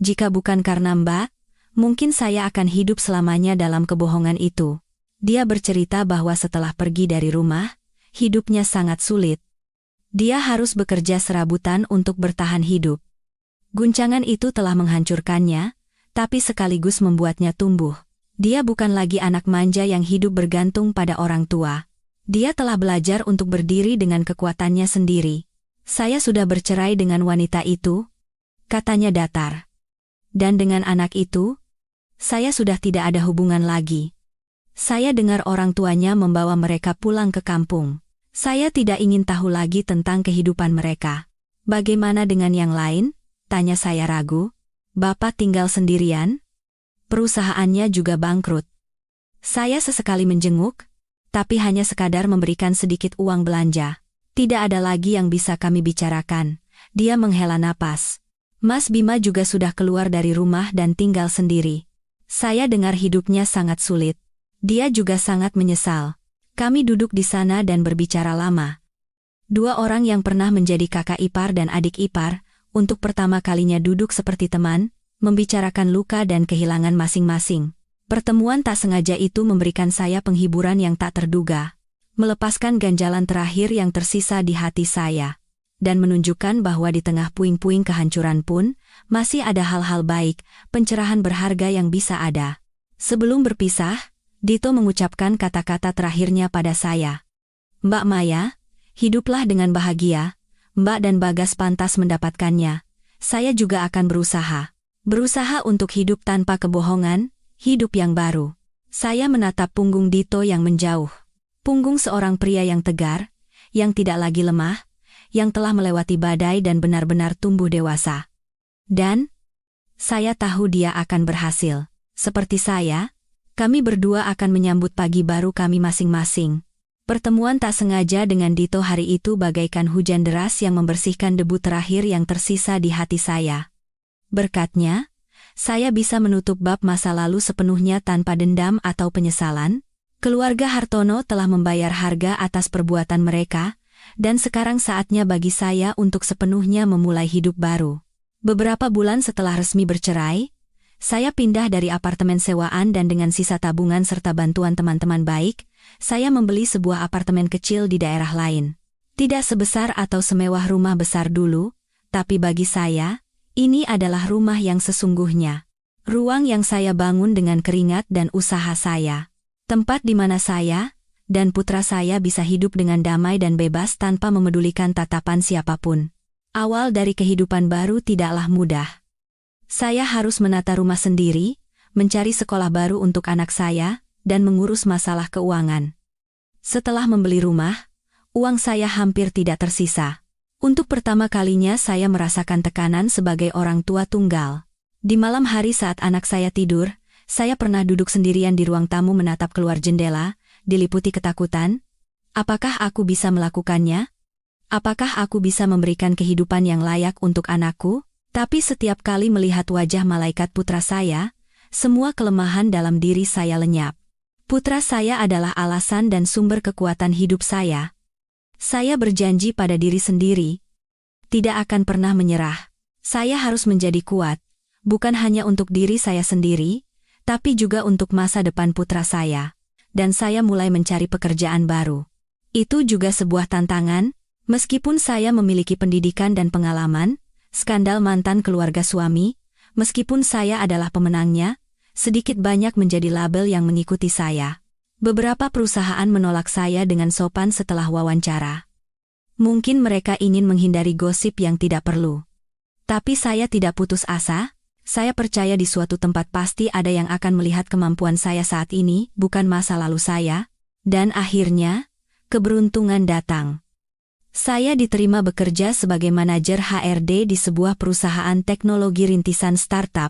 Jika bukan karena Mbak, mungkin saya akan hidup selamanya dalam kebohongan itu. Dia bercerita bahwa setelah pergi dari rumah, hidupnya sangat sulit. Dia harus bekerja serabutan untuk bertahan hidup. Guncangan itu telah menghancurkannya, tapi sekaligus membuatnya tumbuh. Dia bukan lagi anak manja yang hidup bergantung pada orang tua. Dia telah belajar untuk berdiri dengan kekuatannya sendiri. Saya sudah bercerai dengan wanita itu, katanya datar. Dan dengan anak itu, saya sudah tidak ada hubungan lagi. Saya dengar orang tuanya membawa mereka pulang ke kampung. Saya tidak ingin tahu lagi tentang kehidupan mereka. Bagaimana dengan yang lain? Tanya saya ragu. Bapak tinggal sendirian? Perusahaannya juga bangkrut. Saya sesekali menjenguk, tapi hanya sekadar memberikan sedikit uang belanja. Tidak ada lagi yang bisa kami bicarakan. Dia menghela napas. Mas Bima juga sudah keluar dari rumah dan tinggal sendiri. Saya dengar hidupnya sangat sulit. Dia juga sangat menyesal. Kami duduk di sana dan berbicara lama. Dua orang yang pernah menjadi kakak ipar dan adik ipar, untuk pertama kalinya duduk seperti teman, membicarakan luka dan kehilangan masing-masing. Pertemuan tak sengaja itu memberikan saya penghiburan yang tak terduga, melepaskan ganjalan terakhir yang tersisa di hati saya, dan menunjukkan bahwa di tengah puing-puing kehancuran pun, masih ada hal-hal baik, pencerahan berharga yang bisa ada. Sebelum berpisah, Dito mengucapkan kata-kata terakhirnya pada saya. Mbak Maya, hiduplah dengan bahagia, Mbak dan Bagas pantas mendapatkannya. Saya juga akan berusaha. Berusaha untuk hidup tanpa kebohongan, hidup yang baru. Saya menatap punggung Dito yang menjauh. Punggung seorang pria yang tegar, yang tidak lagi lemah, yang telah melewati badai dan benar-benar tumbuh dewasa. Dan saya tahu dia akan berhasil. Seperti saya, kami berdua akan menyambut pagi baru kami masing-masing. Pertemuan tak sengaja dengan Dito hari itu bagaikan hujan deras yang membersihkan debu terakhir yang tersisa di hati saya. Berkatnya, saya bisa menutup bab masa lalu sepenuhnya tanpa dendam atau penyesalan. Keluarga Hartono telah membayar harga atas perbuatan mereka, dan sekarang saatnya bagi saya untuk sepenuhnya memulai hidup baru. Beberapa bulan setelah resmi bercerai, saya pindah dari apartemen sewaan dan dengan sisa tabungan serta bantuan teman-teman baik, saya membeli sebuah apartemen kecil di daerah lain. Tidak sebesar atau semewah rumah besar dulu, tapi bagi saya, ini adalah rumah yang sesungguhnya. Ruang yang saya bangun dengan keringat dan usaha saya. Tempat di mana saya dan putra saya bisa hidup dengan damai dan bebas tanpa memedulikan tatapan siapapun. Awal dari kehidupan baru tidaklah mudah. Saya harus menata rumah sendiri, mencari sekolah baru untuk anak saya, dan mengurus masalah keuangan. Setelah membeli rumah, uang saya hampir tidak tersisa. Untuk pertama kalinya saya merasakan tekanan sebagai orang tua tunggal. Di malam hari saat anak saya tidur, saya pernah duduk sendirian di ruang tamu menatap keluar jendela, diliputi ketakutan. Apakah aku bisa melakukannya? Apakah aku bisa memberikan kehidupan yang layak untuk anakku? Tapi setiap kali melihat wajah malaikat putra saya, semua kelemahan dalam diri saya lenyap. Putra saya adalah alasan dan sumber kekuatan hidup saya. Saya berjanji pada diri sendiri, tidak akan pernah menyerah. Saya harus menjadi kuat, bukan hanya untuk diri saya sendiri, tapi juga untuk masa depan putra saya. Dan saya mulai mencari pekerjaan baru. Itu juga sebuah tantangan, meskipun saya memiliki pendidikan dan pengalaman, skandal mantan keluarga suami, meskipun saya adalah pemenangnya, sedikit banyak menjadi label yang mengikuti saya. Beberapa perusahaan menolak saya dengan sopan setelah wawancara. Mungkin mereka ingin menghindari gosip yang tidak perlu. Tapi saya tidak putus asa, saya percaya di suatu tempat pasti ada yang akan melihat kemampuan saya saat ini, bukan masa lalu saya, dan akhirnya, keberuntungan datang. Saya diterima bekerja sebagai manajer HRD di sebuah perusahaan teknologi rintisan startup.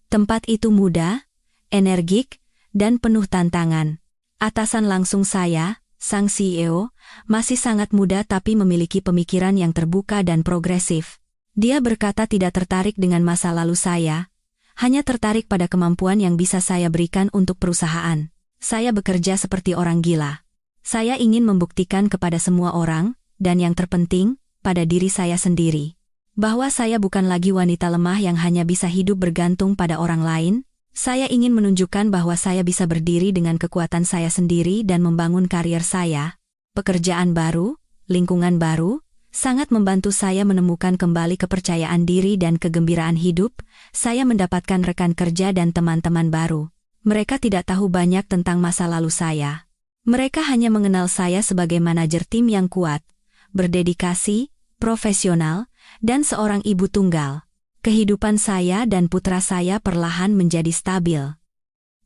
Tempat itu muda, energik, dan penuh tantangan. Atasan langsung saya, sang CEO, masih sangat muda tapi memiliki pemikiran yang terbuka dan progresif. Dia berkata tidak tertarik dengan masa lalu saya, hanya tertarik pada kemampuan yang bisa saya berikan untuk perusahaan. Saya bekerja seperti orang gila. Saya ingin membuktikan kepada semua orang, dan yang terpenting, pada diri saya sendiri, bahwa saya bukan lagi wanita lemah yang hanya bisa hidup bergantung pada orang lain. Saya ingin menunjukkan bahwa saya bisa berdiri dengan kekuatan saya sendiri dan membangun karier saya. Pekerjaan baru, lingkungan baru, sangat membantu saya menemukan kembali kepercayaan diri dan kegembiraan hidup. Saya mendapatkan rekan kerja dan teman-teman baru. Mereka tidak tahu banyak tentang masa lalu saya. Mereka hanya mengenal saya sebagai manajer tim yang kuat, berdedikasi, profesional, dan seorang ibu tunggal. Kehidupan saya dan putra saya perlahan menjadi stabil.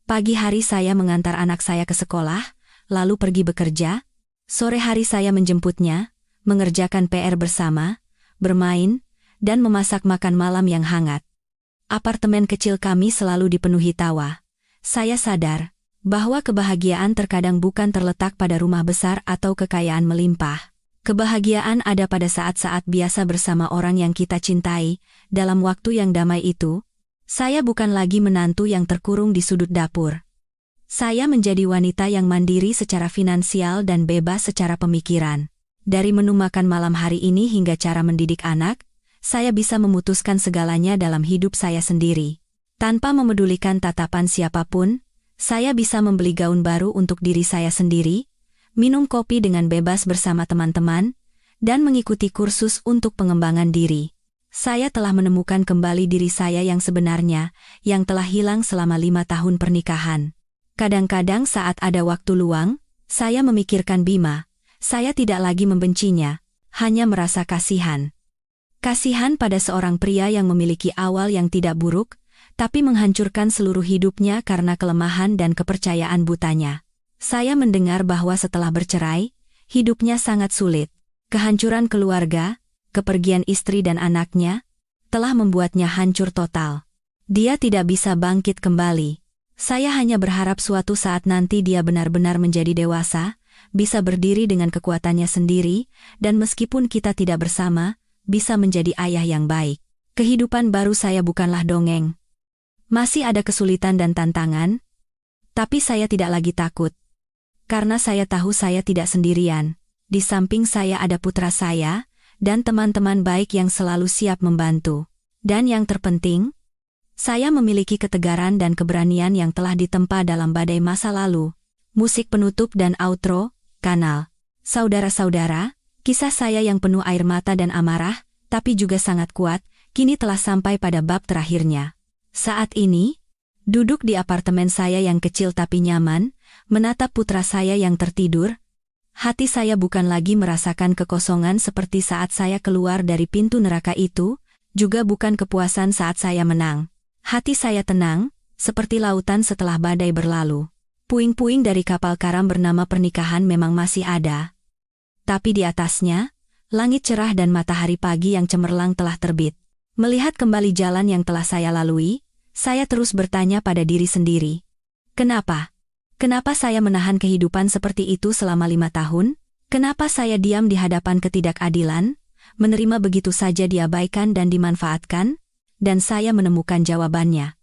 Pagi hari saya mengantar anak saya ke sekolah, lalu pergi bekerja. Sore hari saya menjemputnya, mengerjakan PR bersama, bermain, dan memasak makan malam yang hangat. Apartemen kecil kami selalu dipenuhi tawa. Saya sadar bahwa kebahagiaan terkadang bukan terletak pada rumah besar atau kekayaan melimpah. Kebahagiaan ada pada saat-saat biasa bersama orang yang kita cintai. Dalam waktu yang damai itu, saya bukan lagi menantu yang terkurung di sudut dapur. Saya menjadi wanita yang mandiri secara finansial dan bebas secara pemikiran. Dari menu makan malam hari ini hingga cara mendidik anak, saya bisa memutuskan segalanya dalam hidup saya sendiri. Tanpa memedulikan tatapan siapapun, saya bisa membeli gaun baru untuk diri saya sendiri, minum kopi dengan bebas bersama teman-teman, dan mengikuti kursus untuk pengembangan diri. Saya telah menemukan kembali diri saya yang sebenarnya, yang telah hilang selama 5 tahun pernikahan. Kadang-kadang saat ada waktu luang, saya memikirkan Bima. Saya tidak lagi membencinya, hanya merasa kasihan. Kasihan pada seorang pria yang memiliki awal yang tidak buruk, tapi menghancurkan seluruh hidupnya karena kelemahan dan kepercayaan butanya. Saya mendengar bahwa setelah bercerai, hidupnya sangat sulit. Kehancuran keluarga, kepergian istri dan anaknya, telah membuatnya hancur total. Dia tidak bisa bangkit kembali. Saya hanya berharap suatu saat nanti dia benar-benar menjadi dewasa, bisa berdiri dengan kekuatannya sendiri, dan meskipun kita tidak bersama, bisa menjadi ayah yang baik. Kehidupan baru saya bukanlah dongeng. Masih ada kesulitan dan tantangan, tapi saya tidak lagi takut. Karena saya tahu saya tidak sendirian. Di samping saya ada putra saya, dan teman-teman baik yang selalu siap membantu. Dan yang terpenting, saya memiliki ketegaran dan keberanian yang telah ditempa dalam badai masa lalu. Musik penutup dan outro, kanal. Saudara-saudara, kisah saya yang penuh air mata dan amarah, tapi juga sangat kuat, kini telah sampai pada bab terakhirnya. Saat ini, duduk di apartemen saya yang kecil tapi nyaman, menatap putra saya yang tertidur, hati saya bukan lagi merasakan kekosongan seperti saat saya keluar dari pintu neraka itu, juga bukan kepuasan saat saya menang. Hati saya tenang, seperti lautan setelah badai berlalu. Puing-puing dari kapal karam bernama pernikahan memang masih ada. Tapi di atasnya, langit cerah dan matahari pagi yang cemerlang telah terbit. Melihat kembali jalan yang telah saya lalui, saya terus bertanya pada diri sendiri. Kenapa? Kenapa saya menahan kehidupan seperti itu selama 5 tahun? Kenapa saya diam di hadapan ketidakadilan, menerima begitu saja diabaikan dan dimanfaatkan? Dan saya menemukan jawabannya.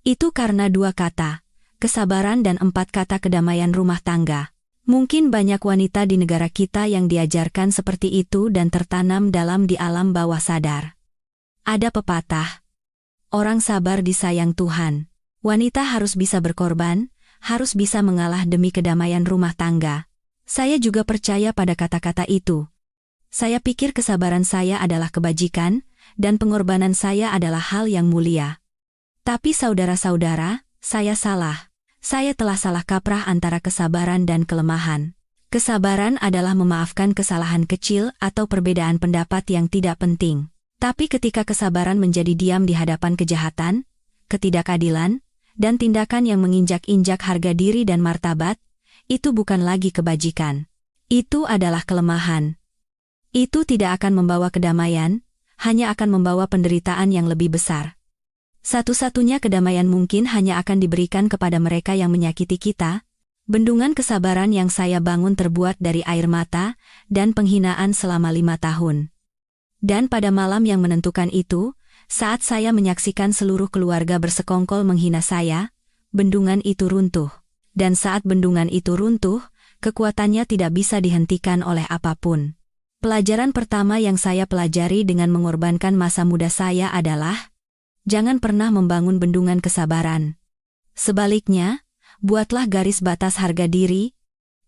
Itu karena 2 kata, kesabaran dan 4 kata kedamaian rumah tangga. Mungkin banyak wanita di negara kita yang diajarkan seperti itu dan tertanam dalam di alam bawah sadar. Ada pepatah, orang sabar disayang Tuhan. Wanita harus bisa berkorban, harus bisa mengalah demi kedamaian rumah tangga. Saya juga percaya pada kata-kata itu. Saya pikir kesabaran saya adalah kebajikan, dan pengorbanan saya adalah hal yang mulia. Tapi saudara-saudara, saya salah. Saya telah salah kaprah antara kesabaran dan kelemahan. Kesabaran adalah memaafkan kesalahan kecil atau perbedaan pendapat yang tidak penting. Tapi ketika kesabaran menjadi diam di hadapan kejahatan, ketidakadilan, dan tindakan yang menginjak-injak harga diri dan martabat, itu bukan lagi kebajikan. Itu adalah kelemahan. Itu tidak akan membawa kedamaian, hanya akan membawa penderitaan yang lebih besar. Satu-satunya kedamaian mungkin hanya akan diberikan kepada mereka yang menyakiti kita. Bendungan kesabaran yang saya bangun terbuat dari air mata dan penghinaan selama 5 tahun. Dan pada malam yang menentukan itu, saat saya menyaksikan seluruh keluarga bersekongkol menghina saya, bendungan itu runtuh. Dan saat bendungan itu runtuh, kekuatannya tidak bisa dihentikan oleh apapun. Pelajaran pertama yang saya pelajari dengan mengorbankan masa muda saya adalah, jangan pernah membangun bendungan kesabaran. Sebaliknya, buatlah garis batas harga diri,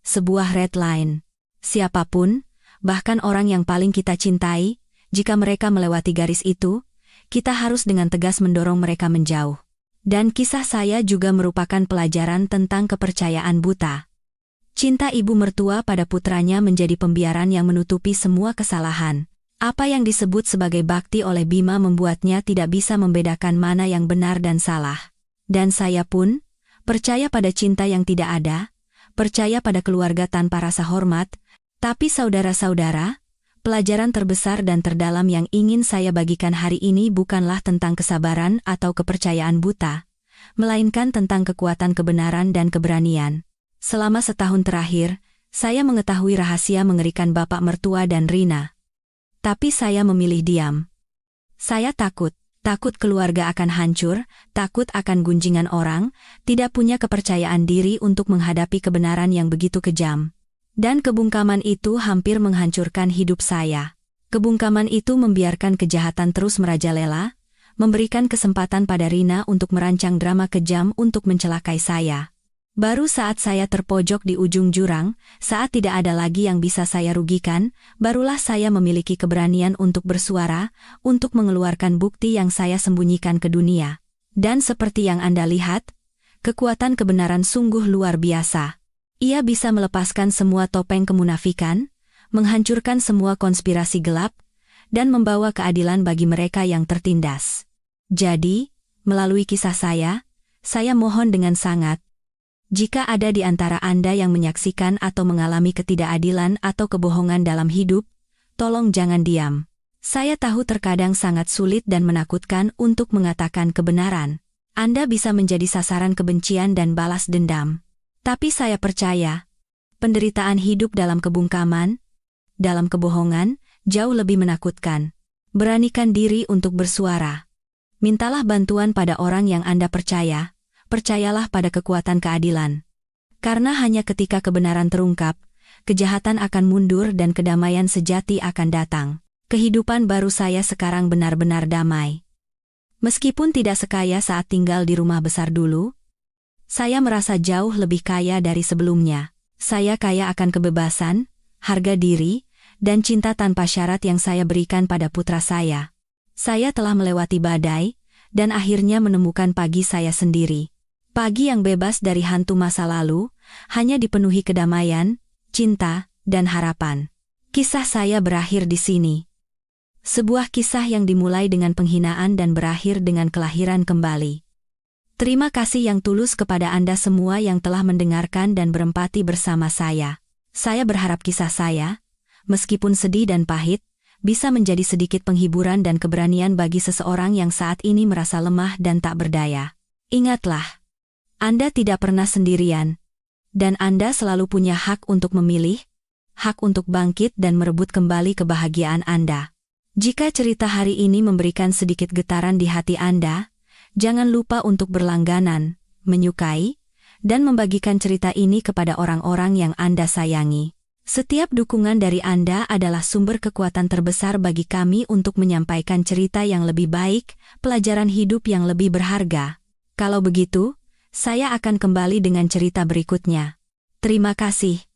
sebuah red line. Siapapun, bahkan orang yang paling kita cintai, jika mereka melewati garis itu, kita harus dengan tegas mendorong mereka menjauh. Dan kisah saya juga merupakan pelajaran tentang kepercayaan buta. Cinta ibu mertua pada putranya menjadi pembiaran yang menutupi semua kesalahan. Apa yang disebut sebagai bakti oleh Bima membuatnya tidak bisa membedakan mana yang benar dan salah. Dan saya pun percaya pada cinta yang tidak ada, percaya pada keluarga tanpa rasa hormat, tapi saudara-saudara, pelajaran terbesar dan terdalam yang ingin saya bagikan hari ini bukanlah tentang kesabaran atau kepercayaan buta, melainkan tentang kekuatan kebenaran dan keberanian. Selama setahun terakhir, saya mengetahui rahasia mengerikan bapak mertua dan Rina. Tapi saya memilih diam. Saya takut keluarga akan hancur, takut akan gunjingan orang, tidak punya kepercayaan diri untuk menghadapi kebenaran yang begitu kejam. Dan kebungkaman itu hampir menghancurkan hidup saya. Kebungkaman itu membiarkan kejahatan terus merajalela, memberikan kesempatan pada Rina untuk merancang drama kejam untuk mencelakai saya. Baru saat saya terpojok di ujung jurang, saat tidak ada lagi yang bisa saya rugikan, barulah saya memiliki keberanian untuk bersuara, untuk mengeluarkan bukti yang saya sembunyikan ke dunia. Dan seperti yang Anda lihat, kekuatan kebenaran sungguh luar biasa. Ia bisa melepaskan semua topeng kemunafikan, menghancurkan semua konspirasi gelap, dan membawa keadilan bagi mereka yang tertindas. Jadi, melalui kisah saya mohon dengan sangat, jika ada di antara Anda yang menyaksikan atau mengalami ketidakadilan atau kebohongan dalam hidup, tolong jangan diam. Saya tahu terkadang sangat sulit dan menakutkan untuk mengatakan kebenaran. Anda bisa menjadi sasaran kebencian dan balas dendam. Tapi saya percaya, penderitaan hidup dalam kebungkaman, dalam kebohongan, jauh lebih menakutkan. Beranikan diri untuk bersuara. Mintalah bantuan pada orang yang Anda percaya. Percayalah pada kekuatan keadilan. Karena hanya ketika kebenaran terungkap, kejahatan akan mundur dan kedamaian sejati akan datang. Kehidupan baru saya sekarang benar-benar damai. Meskipun tidak sekaya saat tinggal di rumah besar dulu, saya merasa jauh lebih kaya dari sebelumnya. Saya kaya akan kebebasan, harga diri, dan cinta tanpa syarat yang saya berikan pada putra saya. Saya telah melewati badai, dan akhirnya menemukan pagi saya sendiri. Pagi yang bebas dari hantu masa lalu, hanya dipenuhi kedamaian, cinta, dan harapan. Kisah saya berakhir di sini. Sebuah kisah yang dimulai dengan penghinaan dan berakhir dengan kelahiran kembali. Terima kasih yang tulus kepada Anda semua yang telah mendengarkan dan berempati bersama saya. Saya berharap kisah saya, meskipun sedih dan pahit, bisa menjadi sedikit penghiburan dan keberanian bagi seseorang yang saat ini merasa lemah dan tak berdaya. Ingatlah, Anda tidak pernah sendirian, dan Anda selalu punya hak untuk memilih, hak untuk bangkit dan merebut kembali kebahagiaan Anda. Jika cerita hari ini memberikan sedikit getaran di hati Anda, jangan lupa untuk berlangganan, menyukai, dan membagikan cerita ini kepada orang-orang yang Anda sayangi. Setiap dukungan dari Anda adalah sumber kekuatan terbesar bagi kami untuk menyampaikan cerita yang lebih baik, pelajaran hidup yang lebih berharga. Kalau begitu, saya akan kembali dengan cerita berikutnya. Terima kasih.